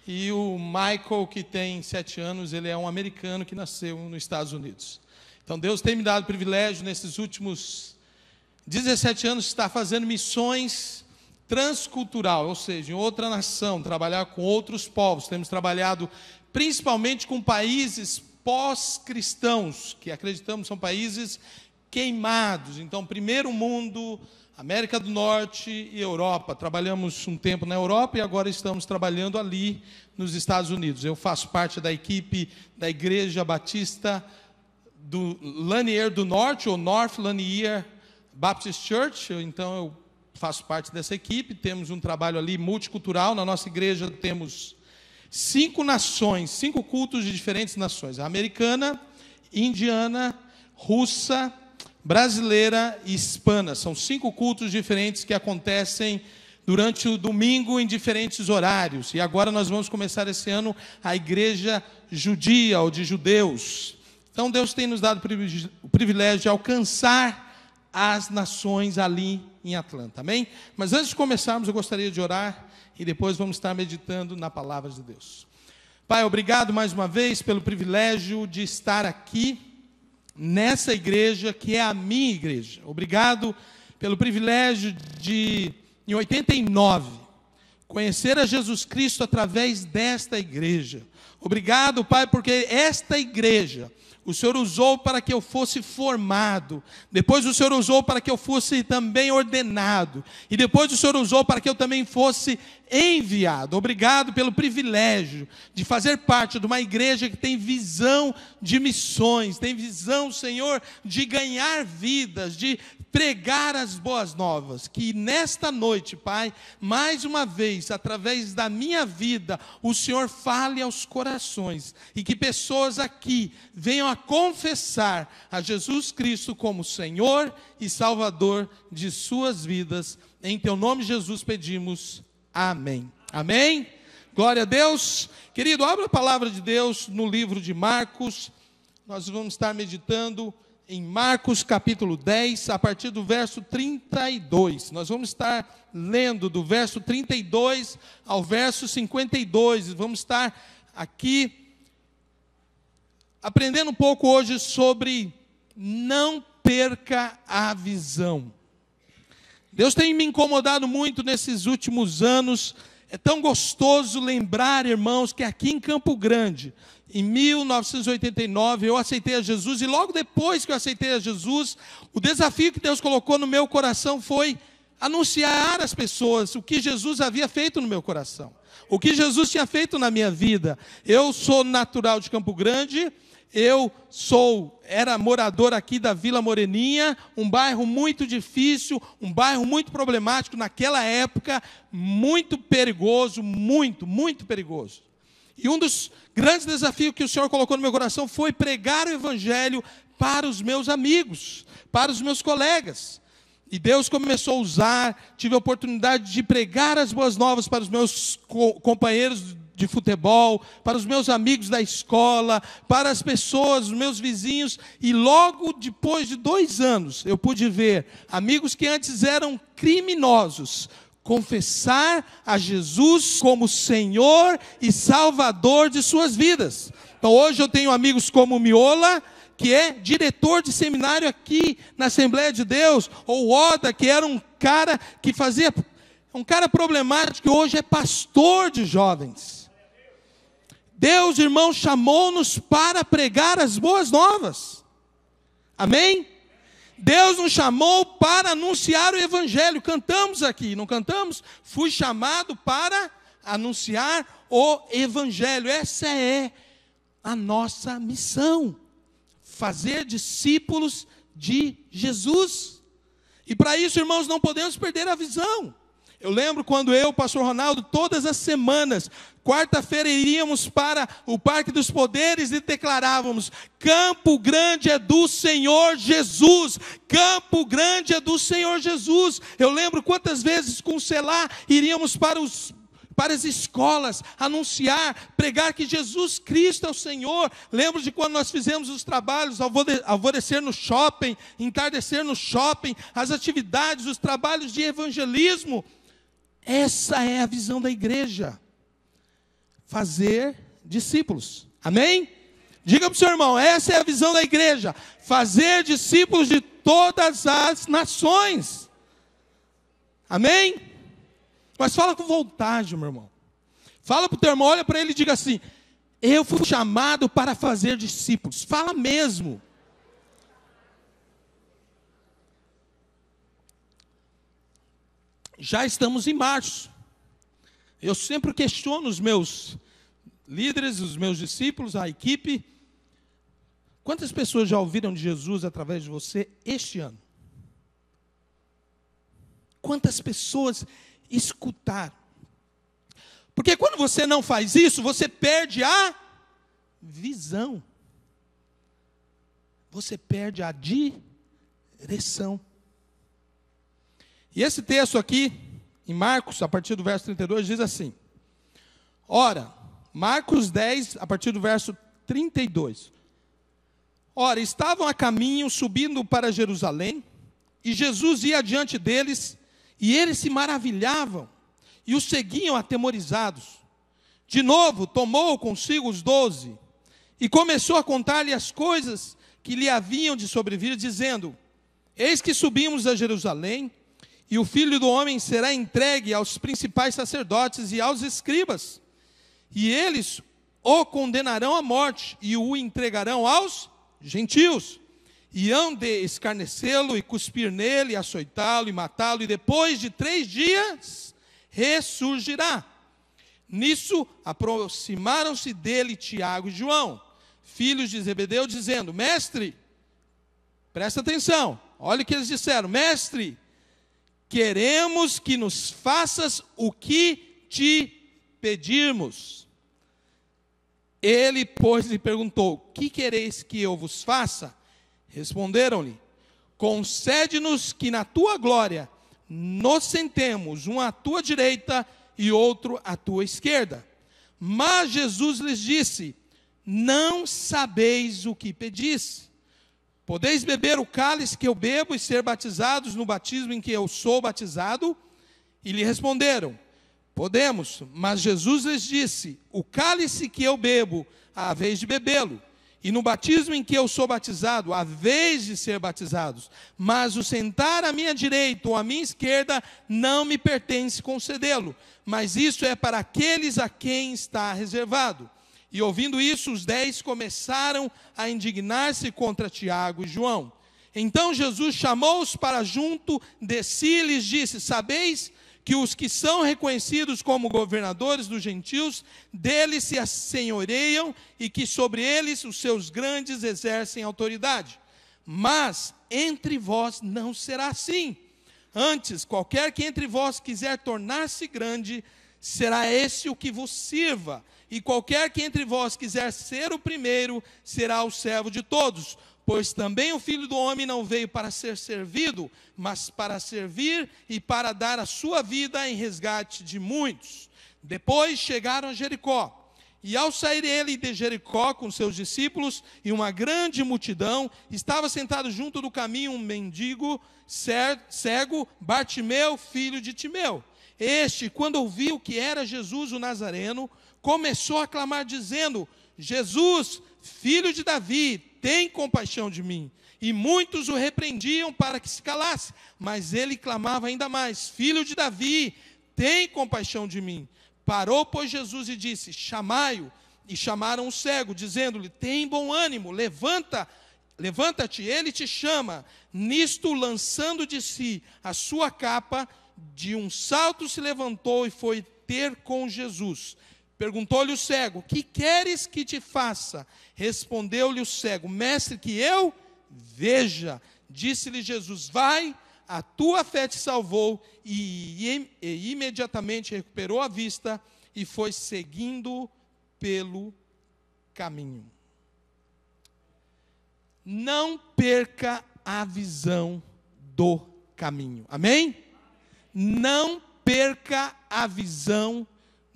Speaker 7: E o Michael, que tem 7 anos, ele é um americano que nasceu nos Estados Unidos. Então Deus tem me dado o privilégio nesses últimos 17 anos de estar fazendo missões transcultural, ou seja, em outra nação, trabalhar com outros povos. Temos trabalhado principalmente com países pós-cristãos, que acreditamos são países queimados. Então, primeiro mundo, América do Norte e Europa. Trabalhamos um tempo na Europa e agora estamos trabalhando ali nos Estados Unidos. Eu faço parte da equipe da Igreja Batista do Lanier do Norte, ou North Lanier Baptist Church. Então eu faço parte dessa equipe. Temos um trabalho ali multicultural. Na nossa igreja temos 5 nações, 5 cultos de diferentes nações: a americana, indiana, russa, brasileira e hispana. São 5 cultos diferentes que acontecem durante o domingo em diferentes horários. E agora nós vamos começar esse ano a igreja judia, ou de judeus. Então Deus tem nos dado o privilégio de alcançar as nações ali em Atlanta, amém? Mas antes de começarmos, eu gostaria de orar e depois vamos estar meditando na palavra de Deus. Pai, obrigado mais uma vez pelo privilégio de estar aqui nessa igreja que é a minha igreja. Obrigado pelo privilégio de, em 89, conhecer a Jesus Cristo através desta igreja. Obrigado, Pai, porque esta igreja o Senhor usou para que eu fosse formado, depois o Senhor usou para que eu fosse também ordenado, e depois o Senhor usou para que eu também fosse enviado. Obrigado pelo privilégio de fazer parte de uma igreja que tem visão de missões, tem visão, Senhor, de ganhar vidas, de pregar as boas novas. Que nesta noite, Pai, mais uma vez, através da minha vida, o Senhor fale aos corações, e que pessoas aqui venham a confessar a Jesus Cristo como Senhor e Salvador de suas vidas. Em Teu nome, Jesus, pedimos. Amém. Amém? Glória a Deus. Querido, abra a palavra de Deus no livro de Marcos. Nós vamos estar meditando em Marcos capítulo 10, a partir do verso 32. Nós vamos estar lendo do verso 32 ao verso 52. Vamos estar aqui aprendendo um pouco hoje sobre não perca a visão. Deus tem me incomodado muito nesses últimos anos. É tão gostoso lembrar, irmãos, que aqui em Campo Grande, em 1989, eu aceitei a Jesus, e logo depois que eu aceitei a Jesus, o desafio que Deus colocou no meu coração foi anunciar às pessoas o que Jesus havia feito no meu coração, o que Jesus tinha feito na minha vida. Eu sou natural de Campo Grande, era morador aqui da Vila Moreninha, um bairro muito difícil, um bairro muito problemático naquela época, muito perigoso, muito, muito perigoso. E um dos grandes desafios que o Senhor colocou no meu coração foi pregar o Evangelho para os meus amigos, para os meus colegas. E Deus começou a usar, tive a oportunidade de pregar as boas novas para os meus companheiros de futebol, para os meus amigos da escola, para as pessoas, os meus vizinhos. E logo depois de 2 anos, eu pude ver amigos que antes eram criminosos confessar a Jesus como Senhor e Salvador de suas vidas. Então hoje eu tenho amigos como o Miola, que é diretor de seminário aqui na Assembleia de Deus, ou o Oda, que era um cara que fazia, um cara problemático, que hoje é pastor de jovens. Deus, irmão, chamou-nos para pregar as boas novas. Amém? Deus nos chamou para anunciar o Evangelho. Cantamos aqui, não cantamos? Fui chamado para anunciar o Evangelho. Essa é a nossa missão. Fazer discípulos de Jesus. E para isso, irmãos, não podemos perder a visão. Eu lembro quando eu, pastor Ronaldo, todas as semanas, quarta-feira iríamos para o Parque dos Poderes e declarávamos: Campo Grande é do Senhor Jesus, Campo Grande é do Senhor Jesus. Eu lembro quantas vezes com o Selá iríamos para para as escolas, anunciar, pregar que Jesus Cristo é o Senhor. Lembro de quando nós fizemos os trabalhos, alvorecer no shopping, entardecer no shopping, as atividades, os trabalhos de evangelismo. Essa é a visão da igreja. Fazer discípulos. Amém? Diga para o seu irmão, essa é a visão da igreja. Fazer discípulos de todas as nações. Amém? Mas fala com vontade, meu irmão. Fala para o teu irmão, olha para ele e diga assim: eu fui chamado para fazer discípulos. Fala mesmo. Já estamos em março. Eu sempre questiono os meus líderes, os meus discípulos, a equipe. Quantas pessoas já ouviram de Jesus através de você este ano? Quantas pessoas escutaram? Porque quando você não faz isso, você perde a visão. Você perde a direção. E esse texto aqui, em Marcos, a partir do verso 32, diz assim. Ora, Marcos 10, a partir do verso 32. Ora, estavam a caminho, subindo para Jerusalém, e Jesus ia adiante deles, e eles se maravilhavam, e o seguiam atemorizados. De novo, tomou consigo os 12, e começou a contar-lhe as coisas que lhe haviam de sobrevir, dizendo: eis que subimos a Jerusalém, e o Filho do Homem será entregue aos principais sacerdotes e aos escribas, e eles o condenarão à morte, e o entregarão aos gentios, e hão de escarnecê-lo, e cuspir nele, e açoitá-lo, e matá-lo, e depois de 3 dias ressurgirá. Nisso aproximaram-se dele Tiago e João, filhos de Zebedeu, dizendo: mestre, presta atenção, olha o que eles disseram: mestre, queremos que nos faças o que te pedirmos. Ele, pois, lhe perguntou: que quereis que eu vos faça? Responderam-lhe: concede-nos que na tua glória nos sentemos, um à tua direita e outro à tua esquerda. Mas Jesus lhes disse: não sabeis o que pedis. Podeis beber o cálice que eu bebo e ser batizados no batismo em que eu sou batizado? E lhe responderam: podemos. Mas Jesus lhes disse: o cálice que eu bebo, há vez de bebê-lo, e no batismo em que eu sou batizado, há vez de ser batizados. Mas o sentar à minha direita ou à minha esquerda, não me pertence concedê-lo, mas isso é para aqueles a quem está reservado. E ouvindo isso, os 10 começaram a indignar-se contra Tiago e João. Então Jesus chamou-os para junto de si e lhes disse: sabeis que os que são reconhecidos como governadores dos gentios, deles se assenhoreiam, e que sobre eles os seus grandes exercem autoridade. Mas entre vós não será assim. Antes, qualquer que entre vós quiser tornar-se grande, será esse o que vos sirva. E qualquer que entre vós quiser ser o primeiro, será o servo de todos. Pois também o Filho do Homem não veio para ser servido, mas para servir e para dar a sua vida em resgate de muitos. Depois chegaram a Jericó. E ao sair ele de Jericó com seus discípulos e uma grande multidão, estava sentado junto do caminho um mendigo cego, Bartimeu, filho de Timeu. Este, quando ouviu que era Jesus o Nazareno, começou a clamar dizendo: Jesus, filho de Davi, tem compaixão de mim. E muitos o repreendiam para que se calasse, mas ele clamava ainda mais: filho de Davi, tem compaixão de mim. Parou, pois, Jesus e disse: chamai-o. E chamaram o cego, dizendo-lhe: tem bom ânimo, levanta-te, ele te chama. Nisto, lançando de si a sua capa, de um salto se levantou e foi ter com Jesus. Perguntou-lhe o cego: que queres que te faça? Respondeu-lhe o cego: mestre, que eu veja. Disse-lhe Jesus: vai, a tua fé te salvou. E imediatamente recuperou a vista e foi seguindo pelo caminho. Não perca a visão do caminho. Amém? Não perca a visão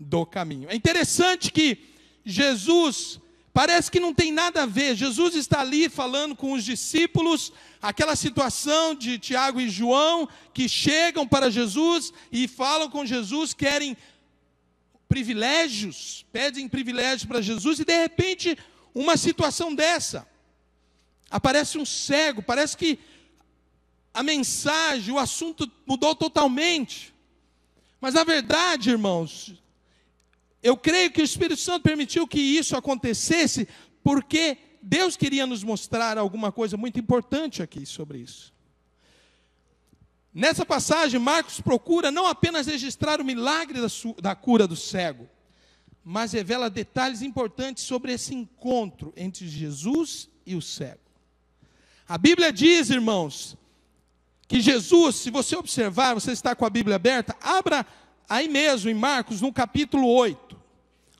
Speaker 7: do caminho. É interessante que Jesus, parece que não tem nada a ver. Jesus está ali falando com os discípulos, aquela situação de Tiago e João, que chegam para Jesus e falam com Jesus, querem privilégios, pedem privilégios para Jesus, e de repente, uma situação dessa, aparece um cego, parece que a mensagem, o assunto mudou totalmente. Mas na verdade, irmãos, eu creio que o Espírito Santo permitiu que isso acontecesse, porque Deus queria nos mostrar alguma coisa muito importante aqui sobre isso. Nessa passagem, Marcos procura não apenas registrar o milagre da cura do cego, mas revela detalhes importantes sobre esse encontro entre Jesus e o cego. A Bíblia diz, irmãos, que Jesus, se você observar, você está com a Bíblia aberta, abra aí mesmo em Marcos, no capítulo 8.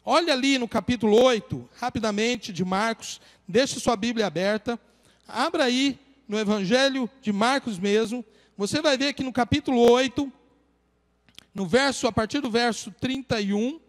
Speaker 7: Olha ali no capítulo 8, rapidamente, de Marcos, deixa sua Bíblia aberta, abra aí no Evangelho de Marcos mesmo, você vai ver que no capítulo 8, a partir do verso 31,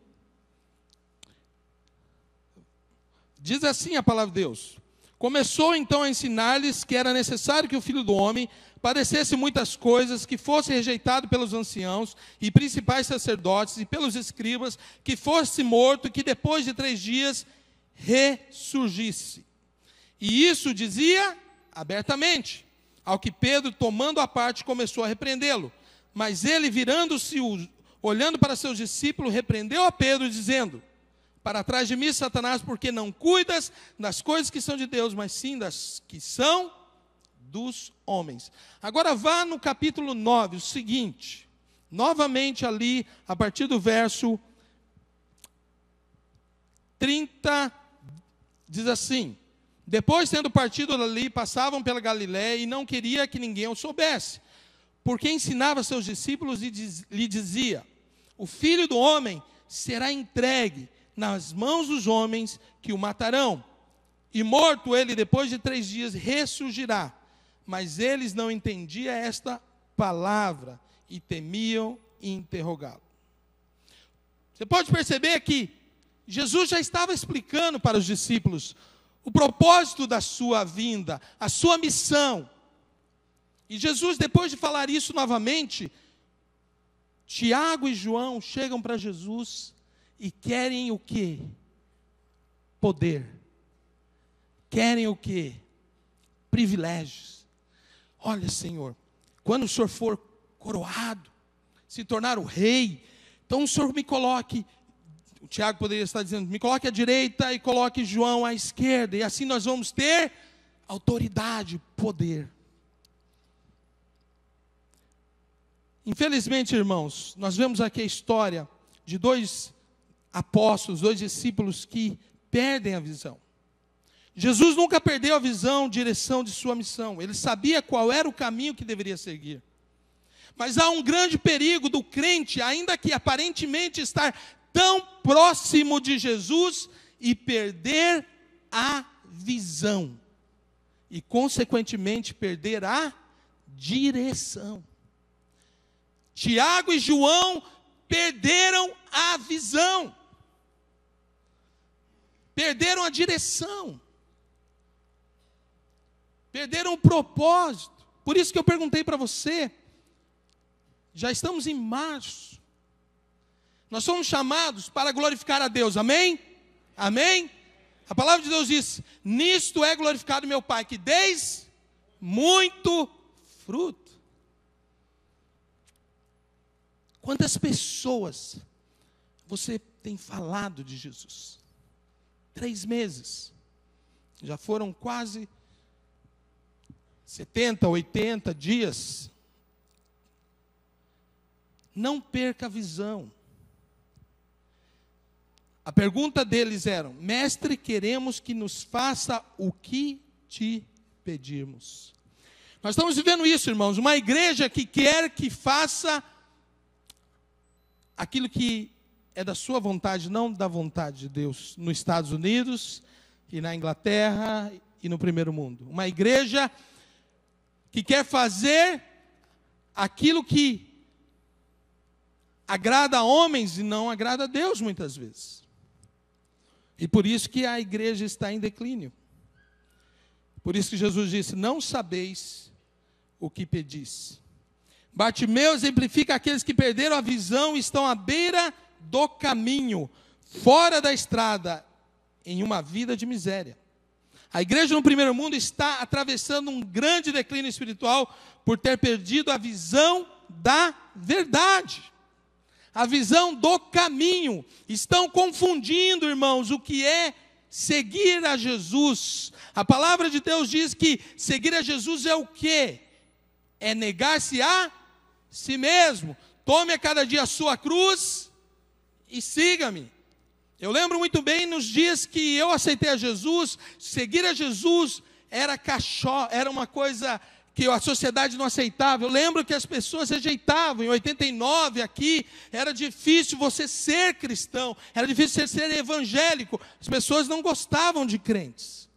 Speaker 7: diz assim a palavra de Deus: começou então a ensinar-lhes que era necessário que o Filho do Homem padecesse muitas coisas, que fosse rejeitado pelos anciãos e principais sacerdotes e pelos escribas, que fosse morto e que depois de 3 dias ressurgisse. E isso dizia abertamente, ao que Pedro, tomando a parte, começou a repreendê-lo. Mas ele, virando-se, olhando para seus discípulos, repreendeu a Pedro, dizendo: para trás de mim, Satanás, porque não cuidas das coisas que são de Deus, mas sim das que são dos homens. Agora vá no capítulo 9, o seguinte, novamente ali, a partir do verso 30, diz assim: depois, tendo partido dali, passavam pela Galiléia, e não queria que ninguém o soubesse, porque ensinava seus discípulos e lhe dizia: o Filho do Homem será entregue nas mãos dos homens, que o matarão, e morto ele, depois de 3 dias, ressurgirá. Mas eles não entendiam esta palavra, e temiam interrogá-lo. Você pode perceber que Jesus já estava explicando para os discípulos o propósito da sua vinda, a sua missão. E Jesus, depois de falar isso novamente, Tiago e João chegam para Jesus e querem o quê? Poder. Querem o quê? Privilégios. Olha, Senhor, quando o Senhor for coroado, se tornar o rei, então o Senhor me coloque, o Tiago poderia estar dizendo, me coloque à direita e coloque João à esquerda, e assim nós vamos ter autoridade, poder. Infelizmente, irmãos, nós vemos aqui a história de 2 apóstolos, 2 discípulos que perdem a visão. Jesus nunca perdeu a visão, direção de sua missão. Ele sabia qual era o caminho que deveria seguir. Mas há um grande perigo do crente, ainda que aparentemente estar tão próximo de Jesus, e perder a visão. E, consequentemente, perder a direção. Tiago e João perderam a visão. Perderam a direção. Perderam o propósito. Por isso que eu perguntei para você, já estamos em março. Nós somos chamados para glorificar a Deus, amém? Amém? A palavra de Deus diz, nisto é glorificado meu Pai, que deis muito fruto. Quantas pessoas você tem falado de Jesus? 3 meses. Já foram quase 70, 80 dias. Não perca a visão. A pergunta deles era: mestre, queremos que nos faça o que te pedirmos. Nós estamos vivendo isso, irmãos, uma igreja que quer que faça aquilo que é da sua vontade, não da vontade de Deus, nos Estados Unidos e na Inglaterra e no primeiro mundo. Uma igreja que quer fazer aquilo que agrada a homens e não agrada a Deus muitas vezes. E por isso que a igreja está em declínio. Por isso que Jesus disse: não sabeis o que pedis. Bartimeu exemplifica aqueles que perderam a visão e estão à beira do caminho, fora da estrada, em uma vida de miséria. A igreja no primeiro mundo está atravessando um grande declínio espiritual por ter perdido a visão da verdade, a visão do caminho. Estão confundindo, irmãos, o que é seguir a Jesus. A palavra de Deus diz que seguir a Jesus é o quê? É negar-se a si mesmo. Tome a cada dia a sua cruz e siga-me. Eu lembro muito bem nos dias que eu aceitei a Jesus, seguir a Jesus era era uma coisa que a sociedade não aceitava. Eu lembro que as pessoas rejeitavam. Em 89 aqui, era difícil você ser cristão, era difícil você ser evangélico. As pessoas não gostavam de crentes.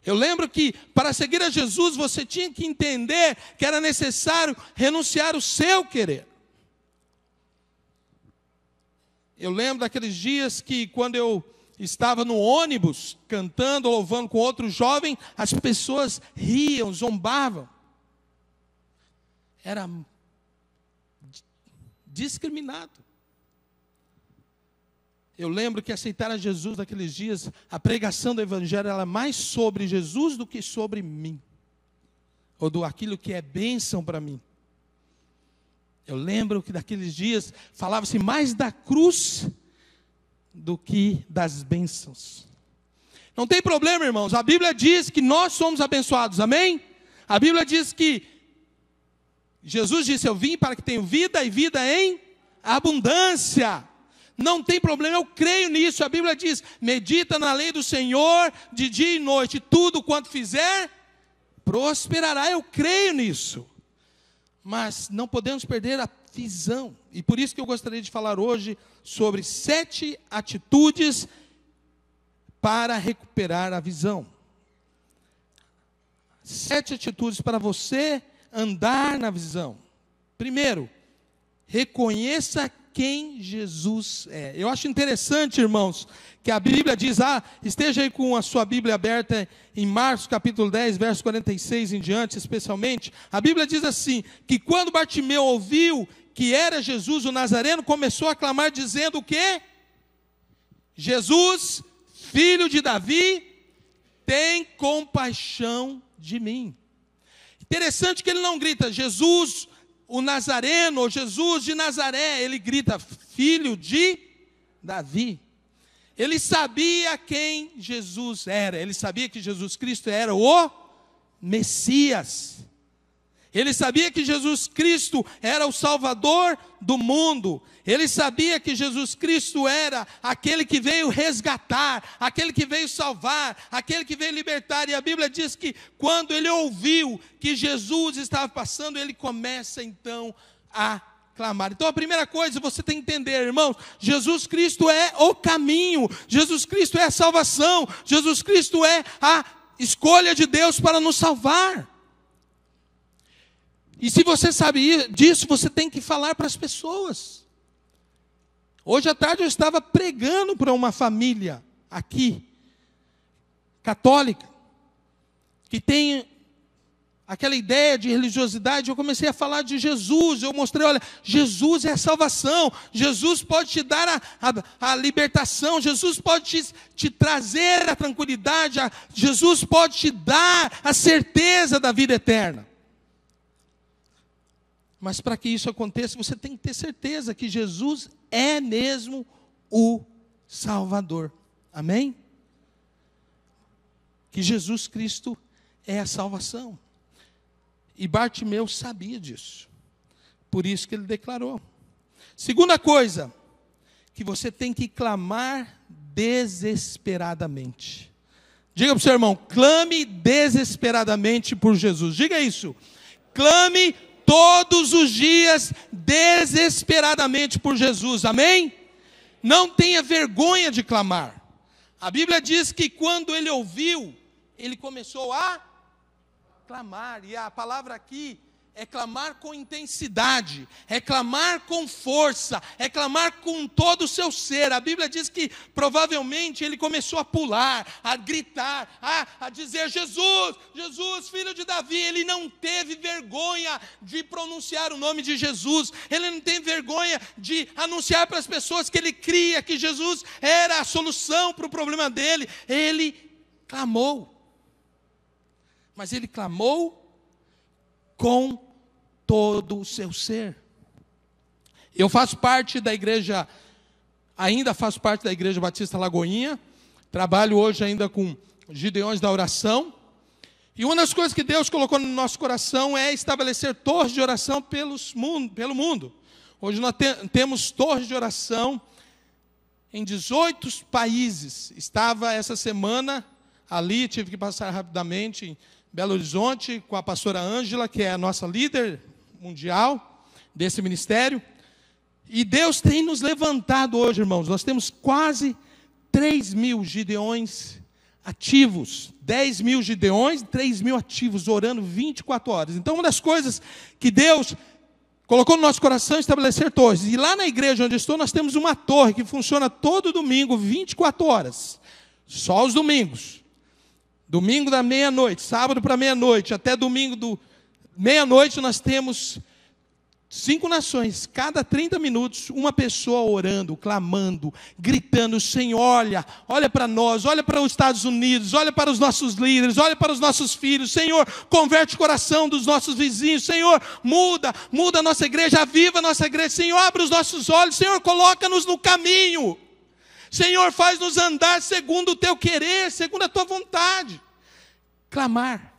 Speaker 7: Eu lembro que para seguir a Jesus você tinha que entender que era necessário renunciar o seu querer. Eu lembro daqueles dias que quando eu estava no ônibus, cantando, louvando com outro jovem, as pessoas riam, zombavam. Era discriminado. Eu lembro que aceitar a Jesus naqueles dias, a pregação do evangelho era mais sobre Jesus do que sobre mim, ou do aquilo que é bênção para mim. Eu lembro que naqueles dias falava-se mais da cruz do que das bênçãos. Não tem problema, irmãos. A Bíblia diz que nós somos abençoados, amém? A Bíblia diz que Jesus disse: eu vim para que tenham vida e vida em abundância. Não tem problema, eu creio nisso. A Bíblia diz: medita na lei do Senhor de dia e noite, tudo quanto fizer prosperará. Eu creio nisso. Mas não podemos perder a visão. E por isso que eu gostaria de falar hoje sobre 7 atitudes para recuperar a visão. 7 atitudes para você andar na visão. Primeiro, reconheça quem Jesus é. Eu acho interessante, irmãos, que a Bíblia diz, esteja aí com a sua Bíblia aberta em Marcos capítulo 10, verso 46 em diante, especialmente. A Bíblia diz assim, que quando Bartimeu ouviu que era Jesus o Nazareno, começou a clamar dizendo o quê? Jesus, filho de Davi, tem compaixão de mim. Interessante que ele não grita Jesus o Nazareno, ou Jesus de Nazaré, ele grita filho de Davi. Ele sabia quem Jesus era, ele sabia que Jesus Cristo era o Messias. Ele sabia que Jesus Cristo era o Salvador do mundo. Ele sabia que Jesus Cristo era aquele que veio resgatar, aquele que veio salvar, aquele que veio libertar. E a Bíblia diz que quando ele ouviu que Jesus estava passando, ele começa então a clamar. Então a primeira coisa você tem que entender, irmãos, Jesus Cristo é o caminho, Jesus Cristo é a salvação, Jesus Cristo é a escolha de Deus para nos salvar. E se você sabe disso, você tem que falar para as pessoas. Hoje à tarde eu estava pregando para uma família aqui, católica, que tem aquela ideia de religiosidade. Eu comecei a falar de Jesus, eu mostrei, olha, Jesus é a salvação, Jesus pode te dar a libertação, Jesus pode te trazer a tranquilidade, Jesus pode te dar a certeza da vida eterna. Mas para que isso aconteça, você tem que ter certeza que Jesus é mesmo o Salvador. Amém? Que Jesus Cristo é a salvação. E Bartimeu sabia disso. Por isso que ele declarou. Segunda coisa, que você tem que clamar desesperadamente. Diga para o seu irmão, clame desesperadamente por Jesus. Diga isso. Clame todos os dias, desesperadamente por Jesus, amém? Não tenha vergonha de clamar. A Bíblia diz que quando ele ouviu, ele começou a clamar. E a palavra aqui é clamar com intensidade, é clamar com força, é clamar com todo o seu ser. A Bíblia diz que provavelmente ele começou a pular, a gritar, a dizer: Jesus, Jesus, filho de Davi. Ele não teve vergonha de pronunciar o nome de Jesus, ele não tem vergonha de anunciar para as pessoas que ele cria que Jesus era a solução para o problema dele. Ele clamou, mas ele clamou com todo o seu ser. Eu faço parte da igreja, ainda faço parte da Igreja Batista Lagoinha, trabalho hoje ainda com Gideões da Oração, e uma das coisas que Deus colocou no nosso coração é estabelecer torres de oração pelo mundo. Hoje nós temos torres de oração em 18 países. Estava essa semana ali, tive que passar rapidamente em Belo Horizonte com a pastora Ângela, que é a nossa líder mundial desse ministério. E Deus tem nos levantado hoje, irmãos. Nós temos quase 3.000 Gideões ativos, 10.000 Gideões, 3.000 ativos, orando 24 horas. Então, uma das coisas que Deus colocou no nosso coração é estabelecer torres. E lá na igreja onde estou, nós temos uma torre que funciona todo domingo, 24 horas. Só os domingos. Domingo da meia-noite, sábado para meia-noite, até domingo do meia-noite, nós temos 5 nações, cada 30 minutos, uma pessoa orando, clamando, gritando: Senhor, olha para nós, olha para os Estados Unidos, olha para os nossos líderes, olha para os nossos filhos, Senhor, converte o coração dos nossos vizinhos, Senhor, muda a nossa igreja, aviva a nossa igreja, Senhor, abre os nossos olhos, Senhor, coloca-nos no caminho, Senhor, faz-nos andar segundo o teu querer, segundo a tua vontade. Clamar,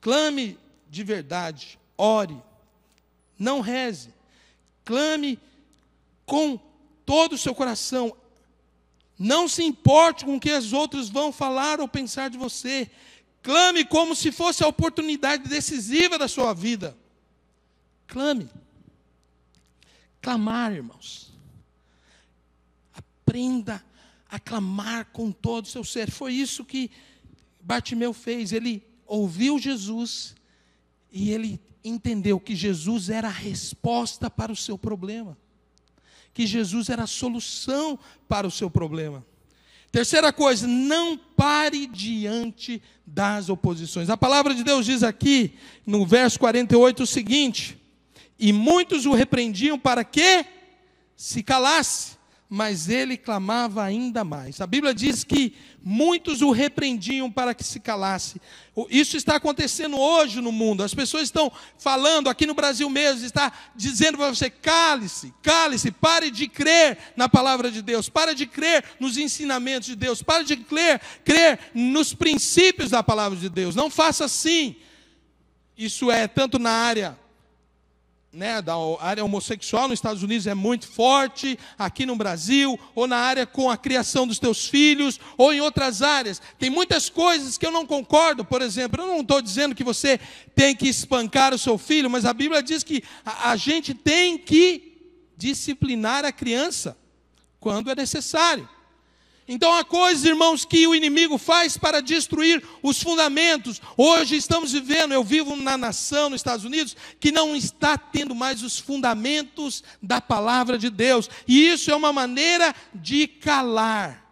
Speaker 7: clame de verdade, ore, não reze, clame com todo o seu coração, não se importe com o que os outros vão falar ou pensar de você, clame como se fosse a oportunidade decisiva da sua vida, clame. Clamar, irmãos, aprenda a clamar com todo o seu ser. Foi isso que Bartimeu fez. Ele ouviu Jesus e ele entendeu que Jesus era a resposta para o seu problema, que Jesus era a solução para o seu problema. Terceira coisa, não pare diante das oposições. A palavra de Deus diz aqui, no verso 48, o seguinte: e muitos o repreendiam para que se calasse, mas ele clamava ainda mais. A Bíblia diz que muitos o repreendiam para que se calasse. Isso está acontecendo hoje no mundo. As pessoas estão falando, aqui no Brasil mesmo, está dizendo para você: cale-se, pare de crer na palavra de Deus, pare de crer nos ensinamentos de Deus, pare de crer nos princípios da palavra de Deus. Não faça assim. Isso é tanto na área da área homossexual nos Estados Unidos é muito forte, aqui no Brasil, ou na área com a criação dos teus filhos, ou em outras áreas. Tem muitas coisas que eu não concordo. Por exemplo, eu não estou dizendo que você tem que espancar o seu filho, mas a Bíblia diz que a gente tem que disciplinar a criança quando é necessário. Então há coisas, irmãos, que o inimigo faz para destruir os fundamentos. Hoje estamos vivendo, eu vivo na nação, nos Estados Unidos, que não está tendo mais os fundamentos da palavra de Deus. E isso é uma maneira de calar.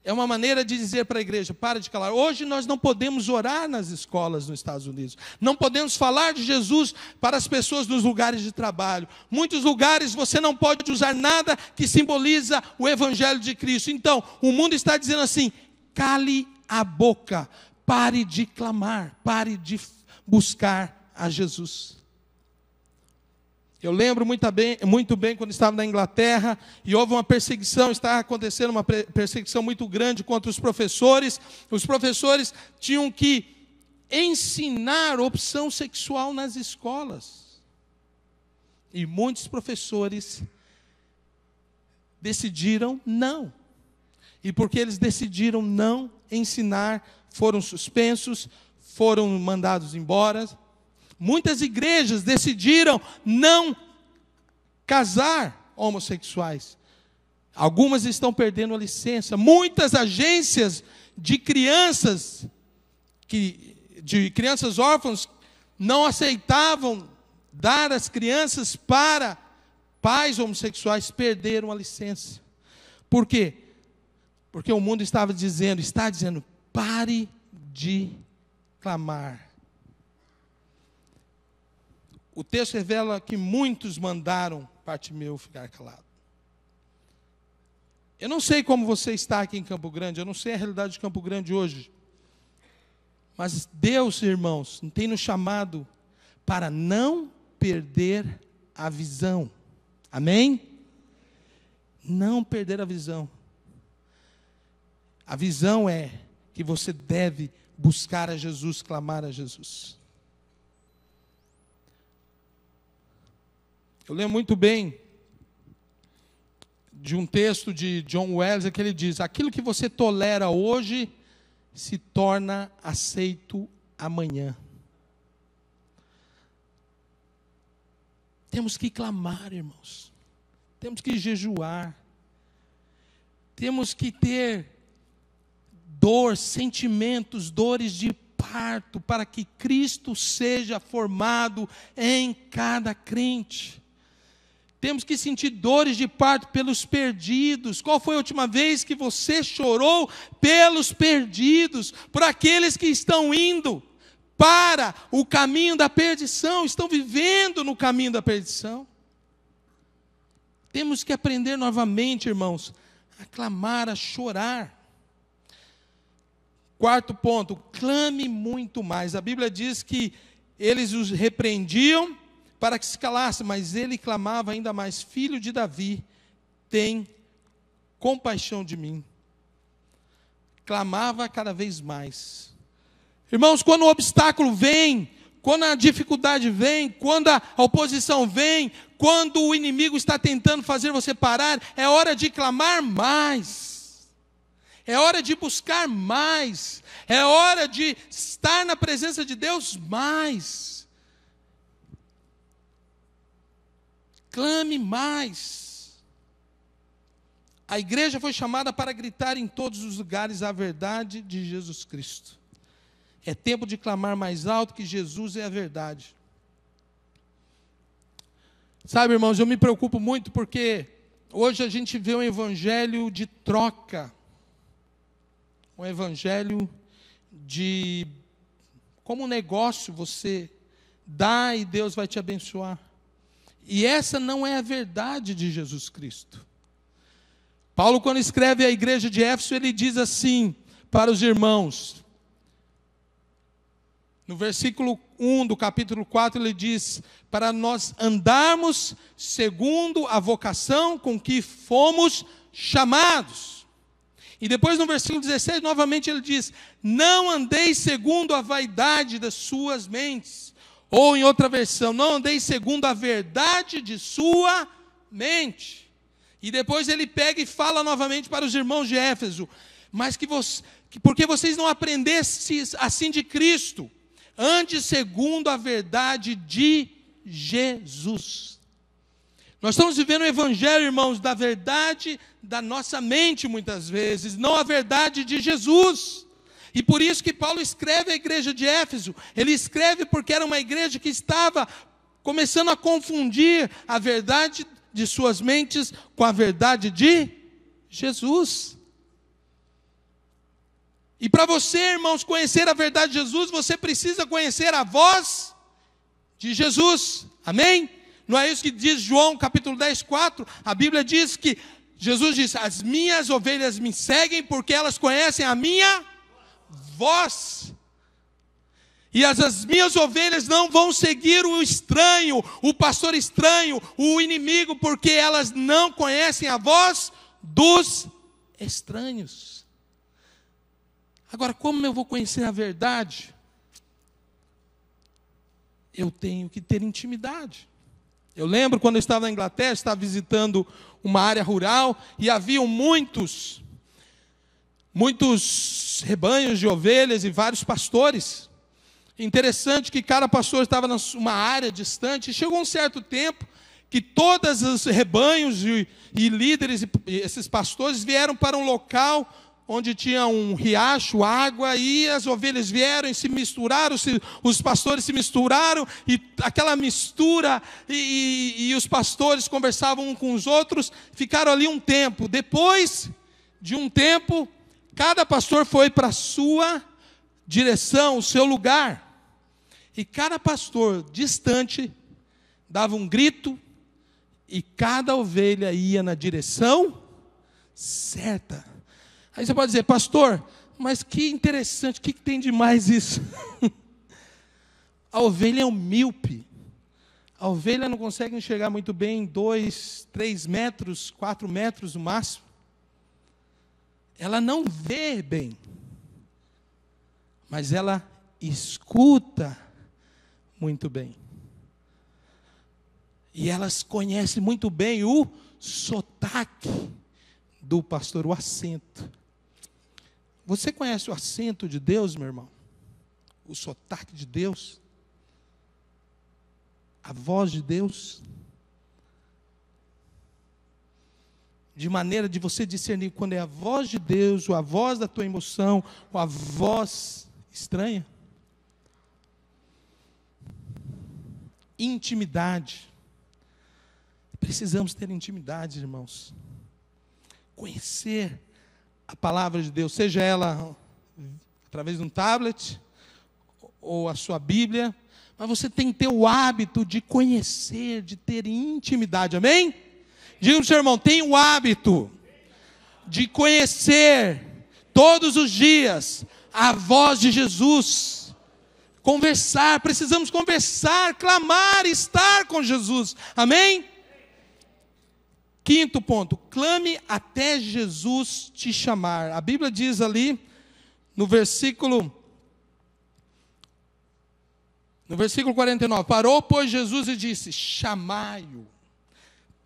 Speaker 7: É uma maneira de dizer para a igreja: para de calar. Hoje nós não podemos orar nas escolas nos Estados Unidos. Não podemos falar de Jesus para as pessoas nos lugares de trabalho. Muitos lugares você não pode usar nada que simboliza o Evangelho de Cristo. Então, o mundo está dizendo assim: cale a boca, pare de clamar, pare de buscar a Jesus. Eu lembro muito bem quando estava na Inglaterra e houve uma perseguição, está acontecendo uma perseguição muito grande contra os professores. Os professores tinham que ensinar opção sexual nas escolas. E muitos professores decidiram não. E porque eles decidiram não ensinar, foram suspensos, foram mandados embora. Muitas igrejas decidiram não casar homossexuais. Algumas estão perdendo a licença. Muitas agências de crianças de crianças órfãs não aceitavam dar as crianças para pais homossexuais, perderam a licença. Por quê? Porque o mundo está dizendo, pare de clamar. O texto revela que muitos mandaram Bartimeu ficar calado. Eu não sei como você está aqui em Campo Grande, eu não sei a realidade de Campo Grande hoje. Mas Deus, irmãos, tem nos chamado para não perder a visão. Amém? Não perder a visão. A visão é que você deve buscar a Jesus, clamar a Jesus. Eu lembro muito bem de um texto de John Wesley que ele diz: aquilo que você tolera hoje se torna aceito amanhã. Temos que clamar, irmãos. Temos que jejuar. Temos que ter dor, sentimentos, dores de parto, para que Cristo seja formado em cada crente. Temos que sentir dores de parto pelos perdidos. Qual foi a última vez que você chorou pelos perdidos? Por aqueles que estão indo para o caminho da perdição, estão vivendo no caminho da perdição. Temos que aprender novamente, irmãos, a clamar, a chorar. Quarto ponto, clame muito mais. A Bíblia diz que eles os repreendiam para que se calasse, mas ele clamava ainda mais: filho de Davi, tem compaixão de mim. Clamava cada vez mais. Irmãos, quando o obstáculo vem, quando a dificuldade vem, quando a oposição vem, quando o inimigo está tentando fazer você parar, é hora de clamar mais. É hora de buscar mais. É hora de estar na presença de Deus mais. Clame mais. A igreja foi chamada para gritar em todos os lugares a verdade de Jesus Cristo. É tempo de clamar mais alto que Jesus é a verdade. Sabe, irmãos, eu me preocupo muito porque hoje a gente vê um evangelho de troca. Um evangelho de como um negócio, você dá e Deus vai te abençoar. E essa não é a verdade de Jesus Cristo. Paulo, quando escreve à igreja de Éfeso, ele diz assim para os irmãos. No versículo 1 do capítulo 4, ele diz: para nós andarmos segundo a vocação com que fomos chamados. E depois no versículo 16, novamente ele diz: não andeis segundo a vaidade das suas mentes. Ou em outra versão, não andeis segundo a verdade de sua mente. E depois ele pega e fala novamente para os irmãos de Éfeso: mas porque vocês não aprendessem assim de Cristo, ande segundo a verdade de Jesus. Nós estamos vivendo o evangelho, irmãos, da verdade da nossa mente muitas vezes, não a verdade de Jesus. E por isso que Paulo escreve à igreja de Éfeso. Ele escreve porque era uma igreja que estava começando a confundir a verdade de suas mentes com a verdade de Jesus. E para você, irmãos, conhecer a verdade de Jesus, você precisa conhecer a voz de Jesus. Amém? Não é isso que diz João capítulo 10, 4? A Bíblia diz que Jesus diz: as minhas ovelhas me seguem porque elas conhecem a minha voz. E as minhas ovelhas não vão seguir o estranho, o pastor estranho, o inimigo, porque elas não conhecem a voz dos estranhos. Agora, como eu vou conhecer a verdade? Eu tenho que ter intimidade. Eu lembro quando eu estava na Inglaterra, estava visitando uma área rural, e haviam muitos rebanhos de ovelhas e vários pastores. Interessante que cada pastor estava numa área distante, e chegou um certo tempo que todos os rebanhos e líderes, e esses pastores, vieram para um local onde tinha um riacho, água, e as ovelhas vieram e se misturaram, os pastores se misturaram, e aquela mistura, e os pastores conversavam uns com os outros, ficaram ali um tempo. Depois de um tempo, cada pastor foi para a sua direção, o seu lugar, e cada pastor distante dava um grito, e cada ovelha ia na direção certa. Aí você pode dizer, pastor, mas que interessante, o que tem de mais isso? A ovelha é um míope. A ovelha não consegue enxergar muito bem 2, 3 metros, 4 metros no máximo. Ela não vê bem, mas ela escuta muito bem. E elas conhecem muito bem o sotaque do pastor, o acento. Você conhece o acento de Deus, meu irmão? O sotaque de Deus? A voz de Deus? De maneira de você discernir quando é a voz de Deus, ou a voz da tua emoção, ou a voz estranha. Intimidade. Precisamos ter intimidade, irmãos. Conhecer a palavra de Deus, seja ela através de um tablet ou a sua Bíblia, mas você tem que ter o hábito de conhecer, de ter intimidade, amém? Diga para o seu irmão, tem o hábito de conhecer todos os dias a voz de Jesus, conversar, precisamos conversar, clamar, estar com Jesus, amém? Quinto ponto, clame até Jesus te chamar. A Bíblia diz ali, no versículo 49, parou, pois, Jesus e disse, chamai-o.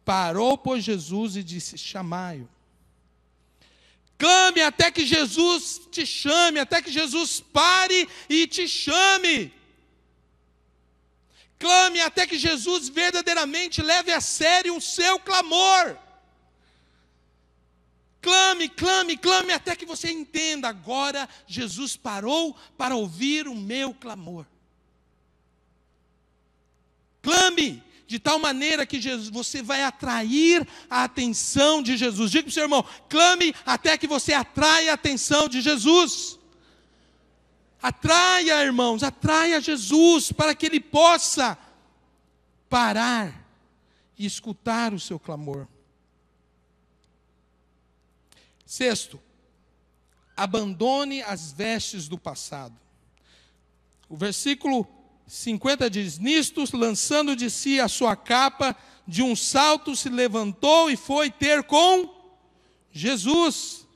Speaker 7: Parou, pois, Jesus e disse, chamai-o. Clame até que Jesus te chame, até que Jesus pare e te chame. Clame até que Jesus verdadeiramente leve a sério o seu clamor. Clame, clame, clame até que você entenda. Agora Jesus parou para ouvir o meu clamor. Clame de tal maneira que você vai atrair a atenção de Jesus. Diga para o seu irmão, clame até que você atraia a atenção de Jesus. Atraia, irmãos, atraia Jesus para que Ele possa parar e escutar o seu clamor. Sexto, abandone as vestes do passado. O versículo 50 diz, nisto, lançando de si a sua capa, de um salto se levantou e foi ter com Jesus.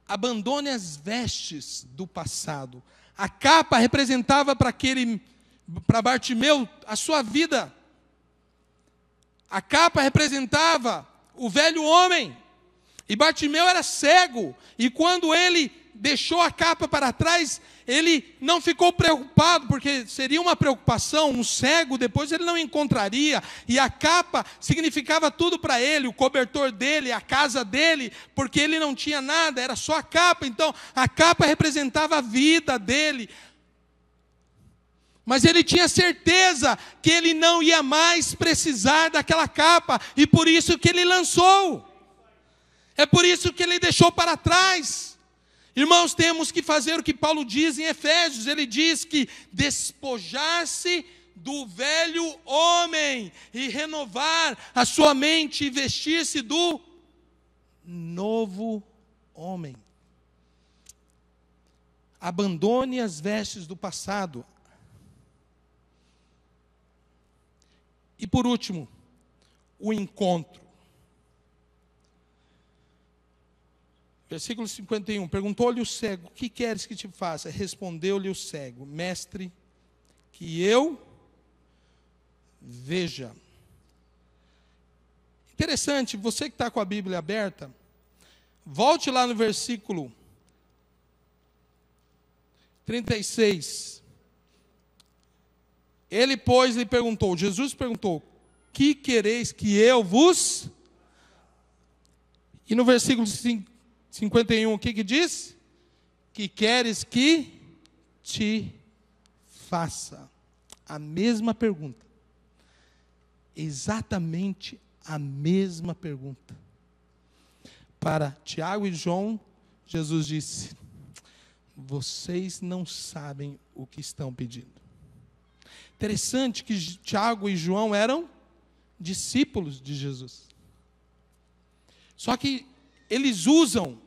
Speaker 7: Abandone as vestes do passado. A capa representava para Bartimeu, a sua vida. A capa representava o velho homem. E Bartimeu era cego. E quando ele deixou a capa para trás, ele não ficou preocupado, porque seria uma preocupação, um cego, depois ele não encontraria, e a capa significava tudo para ele, o cobertor dele, a casa dele, porque ele não tinha nada, era só a capa, então a capa representava a vida dele, mas ele tinha certeza que ele não ia mais precisar daquela capa, e por isso que ele lançou, é por isso que ele deixou para trás. Irmãos, temos que fazer o que Paulo diz em Efésios. Ele diz que despojar-se do velho homem e renovar a sua mente e vestir-se do novo homem. Abandone as vestes do passado. E por último, o encontro. Versículo 51, perguntou-lhe o cego, o que queres que te faça? Respondeu-lhe o cego, mestre, que eu veja. Interessante, você que está com a Bíblia aberta, volte lá no versículo 36. Ele, pois, lhe perguntou, Jesus perguntou, que quereis que eu vos... E no versículo 51, o que diz? Que queres que te faça. A mesma pergunta. Exatamente a mesma pergunta. Para Tiago e João, Jesus disse: vocês não sabem o que estão pedindo. Interessante que Tiago e João eram discípulos de Jesus. Só que eles usam,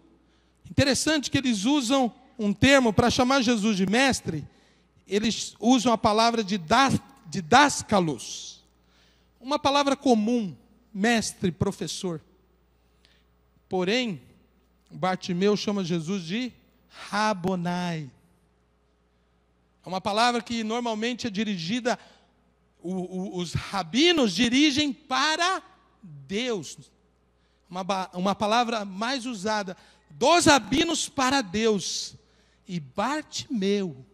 Speaker 7: interessante que eles usam um termo para chamar Jesus de mestre, eles usam a palavra de didáskalos. Uma palavra comum, mestre, professor. Porém, Bartimeu chama Jesus de Rabonai. É uma palavra que normalmente é dirigida, os rabinos dirigem para Deus. Uma palavra mais usada dos rabinos para Deus. E Bartimeu,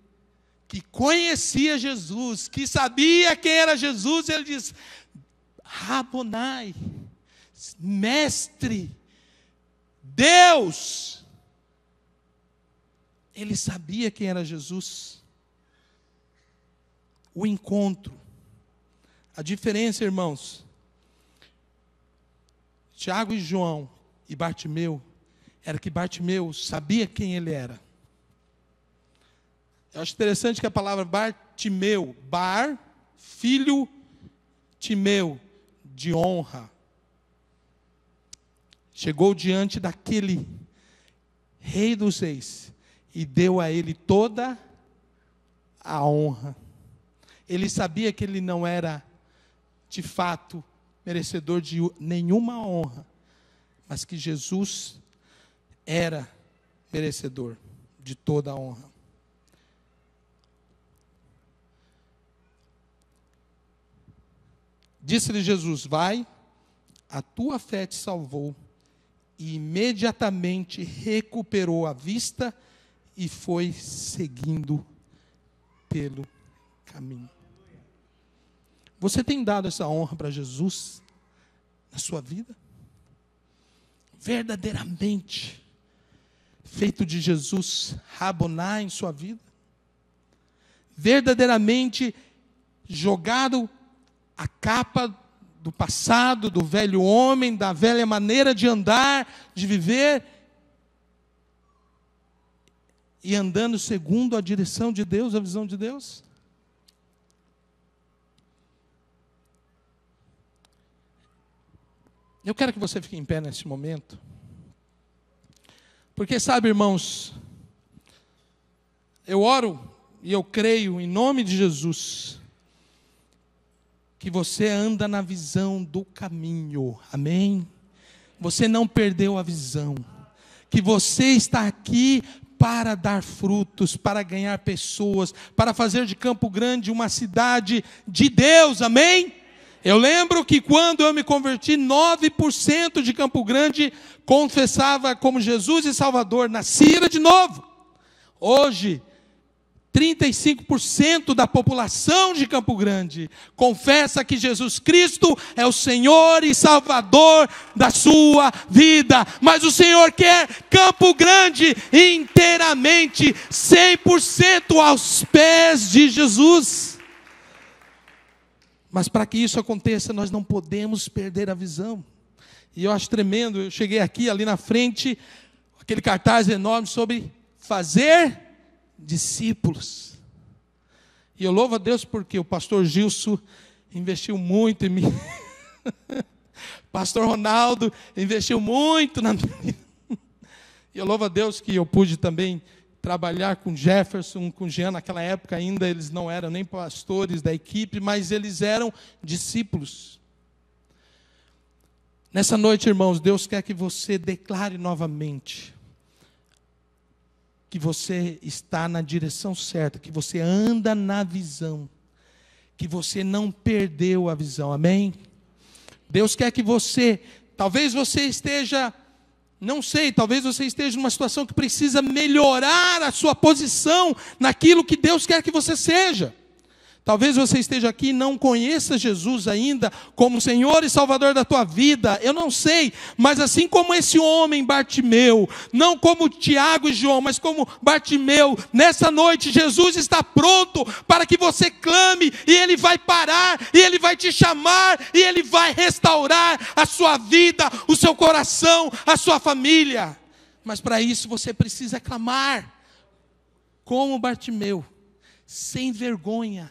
Speaker 7: que conhecia Jesus, que sabia quem era Jesus, ele diz: Rabonai, mestre, Deus. Ele sabia quem era Jesus. O encontro. A diferença, irmãos, Tiago e João e Bartimeu, era que Bartimeu sabia quem ele era. Eu acho interessante que a palavra Bartimeu, Bar, filho, Timeu, de honra, chegou diante daquele Rei dos Reis e deu a ele toda a honra. Ele sabia que ele não era, de fato, merecedor de nenhuma honra, mas que Jesus era merecedor de toda a honra. Disse-lhe Jesus: vai, a tua fé te salvou. E imediatamente recuperou a vista e foi seguindo pelo caminho. Você tem dado essa honra para Jesus na sua vida? Verdadeiramente feito de Jesus Rabonai em sua vida? Verdadeiramente jogado a capa do passado, do velho homem, da velha maneira de andar, de viver, e andando segundo a direção de Deus, a visão de Deus? Eu quero que você fique em pé nesse momento, porque sabe, irmãos, eu oro e eu creio em nome de Jesus, que você anda na visão do caminho, amém? Você não perdeu a visão, que você está aqui para dar frutos, para ganhar pessoas, para fazer de Campo Grande uma cidade de Deus, amém? Eu lembro que quando eu me converti, 9% de Campo Grande confessava como Jesus e Salvador, nascera de novo. Hoje, 35% da população de Campo Grande confessa que Jesus Cristo é o Senhor e Salvador da sua vida. Mas o Senhor quer Campo Grande inteiramente, 100% aos pés de Jesus. Mas para que isso aconteça, nós não podemos perder a visão. E eu acho tremendo, eu cheguei aqui, ali na frente, aquele cartaz enorme sobre fazer discípulos. E eu louvo a Deus porque o pastor Gilson investiu muito em mim. Pastor Ronaldo investiu muito na minha vida. E eu louvo a Deus que eu pude também trabalhar com Jefferson, com Jean. Naquela época ainda eles não eram nem pastores da equipe, mas eles eram discípulos. Nessa noite, irmãos, Deus quer que você declare novamente que você está na direção certa, que você anda na visão, que você não perdeu a visão, amém? Deus quer que você, talvez você esteja, não sei, talvez você esteja numa situação que precisa melhorar a sua posição naquilo que Deus quer que você seja. Talvez você esteja aqui e não conheça Jesus ainda como Senhor e Salvador da tua vida. Eu não sei, mas assim como esse homem Bartimeu, não como Tiago e João, mas como Bartimeu, nessa noite Jesus está pronto para que você clame, e Ele vai parar, e Ele vai te chamar, e Ele vai restaurar a sua vida, o seu coração, a sua família. Mas para isso você precisa clamar, como Bartimeu, sem vergonha.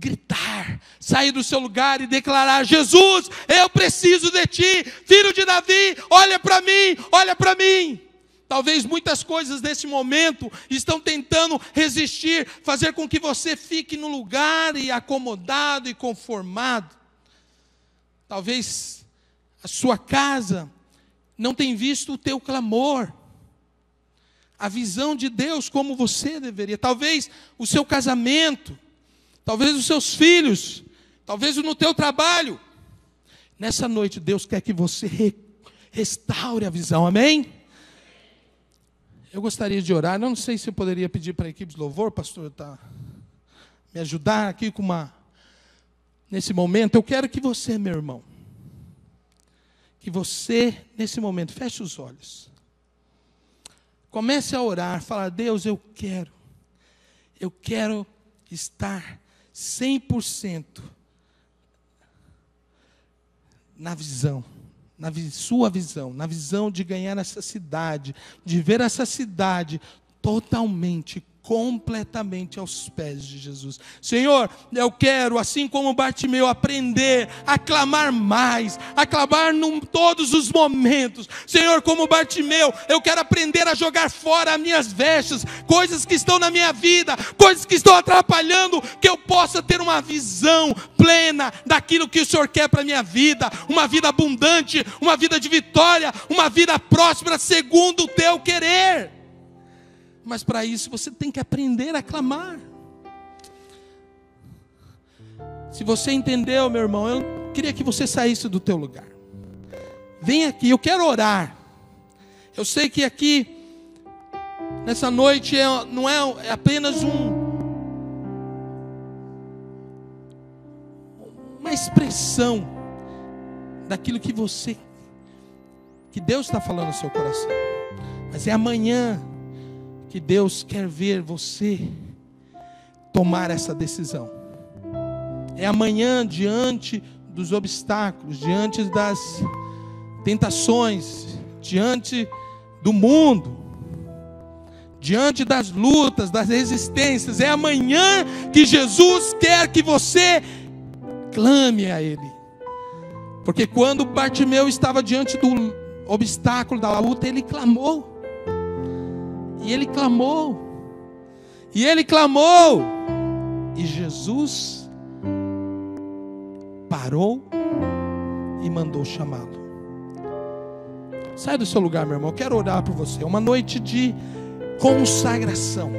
Speaker 7: Gritar, sair do seu lugar e declarar: Jesus, eu preciso de ti, filho de Davi, olha para mim, olha para mim. Talvez muitas coisas nesse momento estão tentando resistir, fazer com que você fique no lugar e acomodado e conformado. Talvez a sua casa não tenha visto o teu clamor, a visão de Deus como você deveria. Talvez o seu casamento, talvez os seus filhos, talvez no teu trabalho. Nessa noite Deus quer que você restaure a visão, amém? Eu gostaria de orar, não sei se eu poderia pedir para a equipe de louvor, pastor, me ajudar aqui nesse momento. Eu quero que você, meu irmão, que você, nesse momento, feche os olhos. Comece a orar, falar: Deus, eu quero estar 100% na visão, sua visão, na visão de ganhar essa cidade, de ver essa cidade totalmente, completamente aos pés de Jesus. Senhor, eu quero, assim como Bartimeu, aprender a clamar mais, a clamar em todos os momentos. Senhor, como Bartimeu, eu quero aprender a jogar fora as minhas vestes, coisas que estão na minha vida, coisas que estão atrapalhando, que eu possa ter uma visão plena daquilo que o Senhor quer para a minha vida, uma vida abundante, uma vida de vitória, uma vida próspera segundo o teu querer. Mas para isso você tem que aprender a clamar. Se você entendeu, meu irmão, eu queria que você saísse do teu lugar. Vem aqui, eu quero orar. Eu sei que aqui, nessa noite, não é apenas uma expressão daquilo que Deus está falando no seu coração. Mas é amanhã que Deus quer ver você tomar essa decisão. É amanhã, diante dos obstáculos, diante das tentações, diante do mundo, diante das lutas, das resistências. É amanhã que Jesus quer que você clame a Ele. Porque quando Bartimeu estava diante do obstáculo da luta, ele clamou. E ele clamou, e ele clamou, e Jesus parou e mandou chamá-lo. Sai do seu lugar, meu irmão, eu quero orar por você. Uma noite de consagração,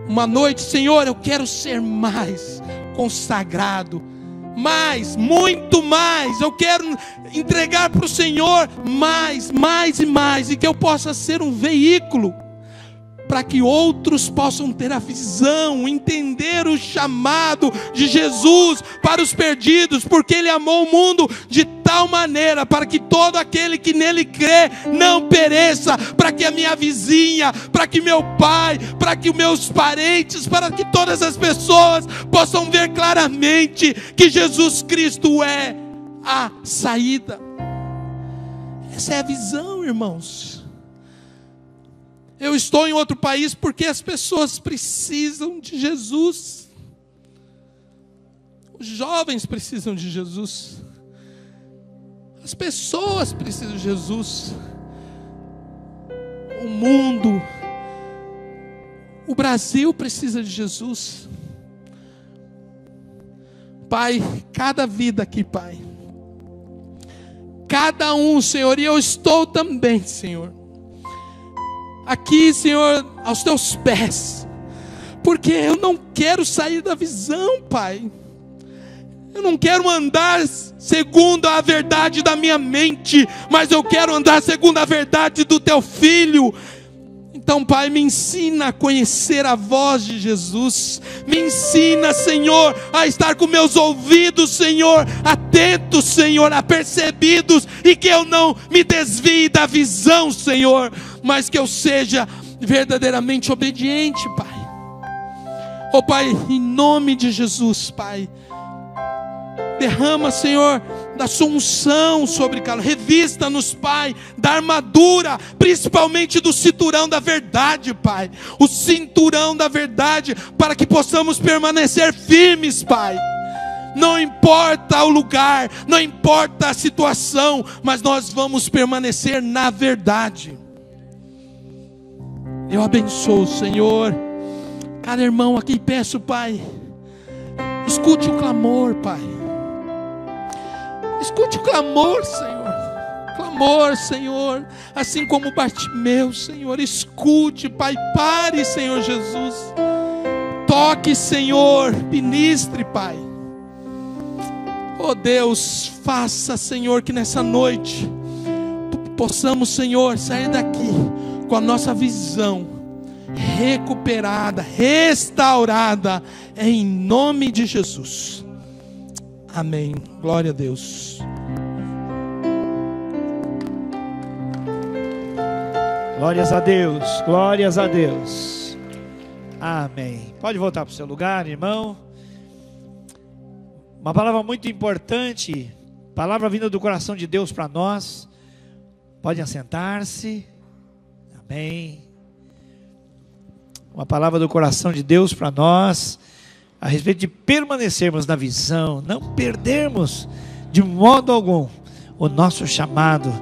Speaker 7: uma noite, Senhor, eu quero ser mais consagrado, mais, muito mais. Eu quero entregar para o Senhor mais e mais, e que eu possa ser um veículo para que outros possam ter a visão, entender o chamado de Jesus para os perdidos, porque Ele amou o mundo de tal maneira para que todo aquele que nele crê não pereça, para que a minha vizinha, para que meu pai, para que os meus parentes, para que todas as pessoas possam ver claramente que Jesus Cristo é a saída. Essa é a visão, irmãos. Eu estou em outro país porque as pessoas precisam de Jesus. Os jovens precisam de Jesus. As pessoas precisam de Jesus. O mundo, o Brasil precisa de Jesus. Pai, cada vida aqui, Pai. Cada um, Senhor, e eu estou também, Senhor. Aqui, Senhor, aos teus pés, porque eu não quero sair da visão, Pai. Eu não quero andar segundo a verdade da minha mente, mas eu quero andar segundo a verdade do teu Filho. Então, Pai, me ensina a conhecer a voz de Jesus. Me ensina, Senhor, a estar com meus ouvidos, Senhor, atentos, Senhor, apercebidos, e que eu não me desvie da visão, Senhor, mas que eu seja verdadeiramente obediente, Pai. Oh, Pai, em nome de Jesus, Pai, derrama, Senhor, da sua unção sobre Carlos. Revista-nos, Pai, da armadura, principalmente do cinturão da verdade, Pai. O cinturão da verdade, para que possamos permanecer firmes, Pai. Não importa o lugar, não importa a situação, mas nós vamos permanecer na verdade. Eu abençoo, Senhor, cada irmão aqui. Peço, Pai, escute o clamor, Pai. Escute o clamor, Senhor. Clamor, Senhor. Assim como Bartimeu, Senhor. Escute, Pai. Pare, Senhor Jesus. Toque, Senhor. Ministre, Pai. Oh Deus, faça, Senhor, que nessa noite possamos, Senhor, sair daqui com a nossa visão recuperada, restaurada, em nome de Jesus. Amém. Glória a Deus.
Speaker 1: Glórias a Deus, glórias a Deus. Amém. Pode voltar para o seu lugar, irmão. Uma palavra muito importante, palavra vinda do coração de Deus para nós. Pode assentar-se. Amém. Uma palavra do coração de Deus para nós, a respeito de permanecermos na visão, não perdermos de modo algum o nosso chamado.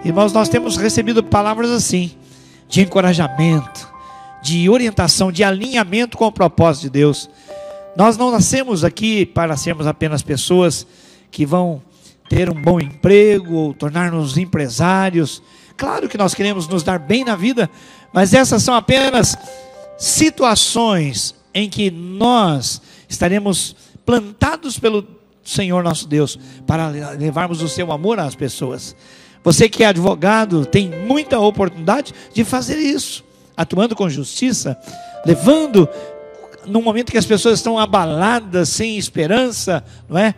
Speaker 1: Irmãos, nós temos recebido palavras assim, de encorajamento, de orientação, de alinhamento com o propósito de Deus. Nós não nascemos aqui para sermos apenas pessoas que vão ter um bom emprego ou tornar-nos empresários. Claro que nós queremos nos dar bem na vida, mas essas são apenas situações em que nós estaremos plantados pelo Senhor nosso Deus, para levarmos o seu amor às pessoas. Você que é advogado tem muita oportunidade de fazer isso, atuando com justiça, levando, num momento que as pessoas estão abaladas, sem esperança, não é?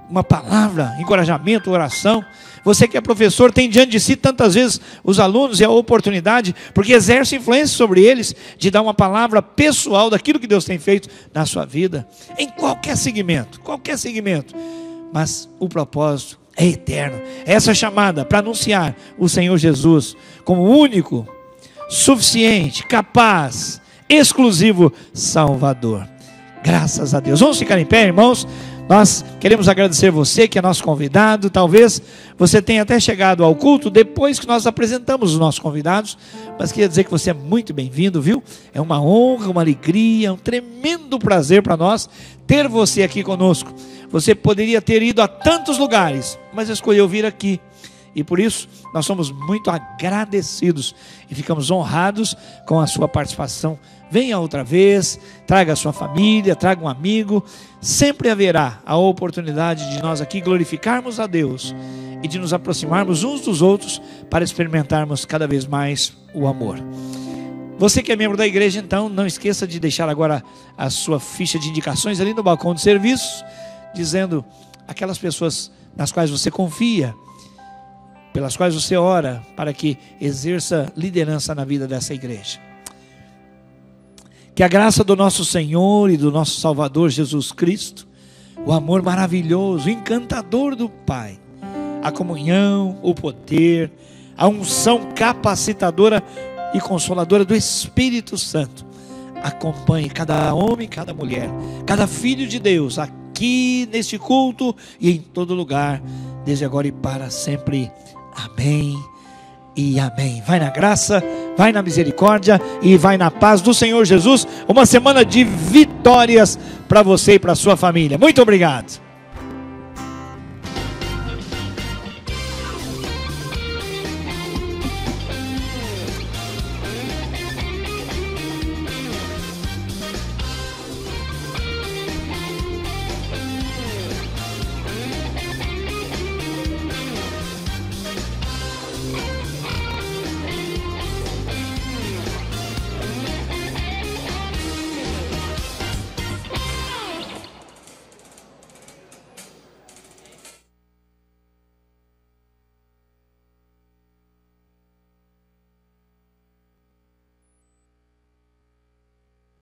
Speaker 1: Uma palavra, encorajamento, oração. Você que é professor tem diante de si tantas vezes os alunos, e a oportunidade, porque exerce influência sobre eles, de dar uma palavra pessoal daquilo que Deus tem feito na sua vida, em qualquer segmento, mas o propósito é eterno. Essa chamada para anunciar o Senhor Jesus como único, suficiente, capaz, exclusivo Salvador. Graças a Deus. Vamos ficar em pé, irmãos. Nós queremos agradecer você que é nosso convidado. Talvez você tenha até chegado ao culto depois que nós apresentamos os nossos convidados, mas queria dizer que você é muito bem-vindo, viu? É uma honra, uma alegria, um tremendo prazer para nós ter você aqui conosco. Você poderia ter ido a tantos lugares, mas escolheu vir aqui. E por isso nós somos muito agradecidos e ficamos honrados com a sua participação. Venha outra vez, traga a sua família, traga um amigo. Sempre haverá a oportunidade de nós aqui glorificarmos a Deus e de nos aproximarmos uns dos outros para experimentarmos cada vez mais o amor. Você que é membro da igreja, então, não esqueça de deixar agora a sua ficha de indicações ali no balcão de serviços, dizendo aquelas pessoas nas quais você confia, pelas quais você ora, para que exerça liderança na vida dessa igreja. Que a graça do nosso Senhor e do nosso Salvador Jesus Cristo, o amor maravilhoso, encantador do Pai, a comunhão, o poder, a unção capacitadora e consoladora do Espírito Santo, acompanhe cada homem, cada mulher, cada filho de Deus, aqui neste culto e em todo lugar, desde agora e para sempre. Amém e amém. Vai na graça, vai na misericórdia e vai na paz do Senhor Jesus. Uma semana de vitórias para você e para a sua família. Muito obrigado.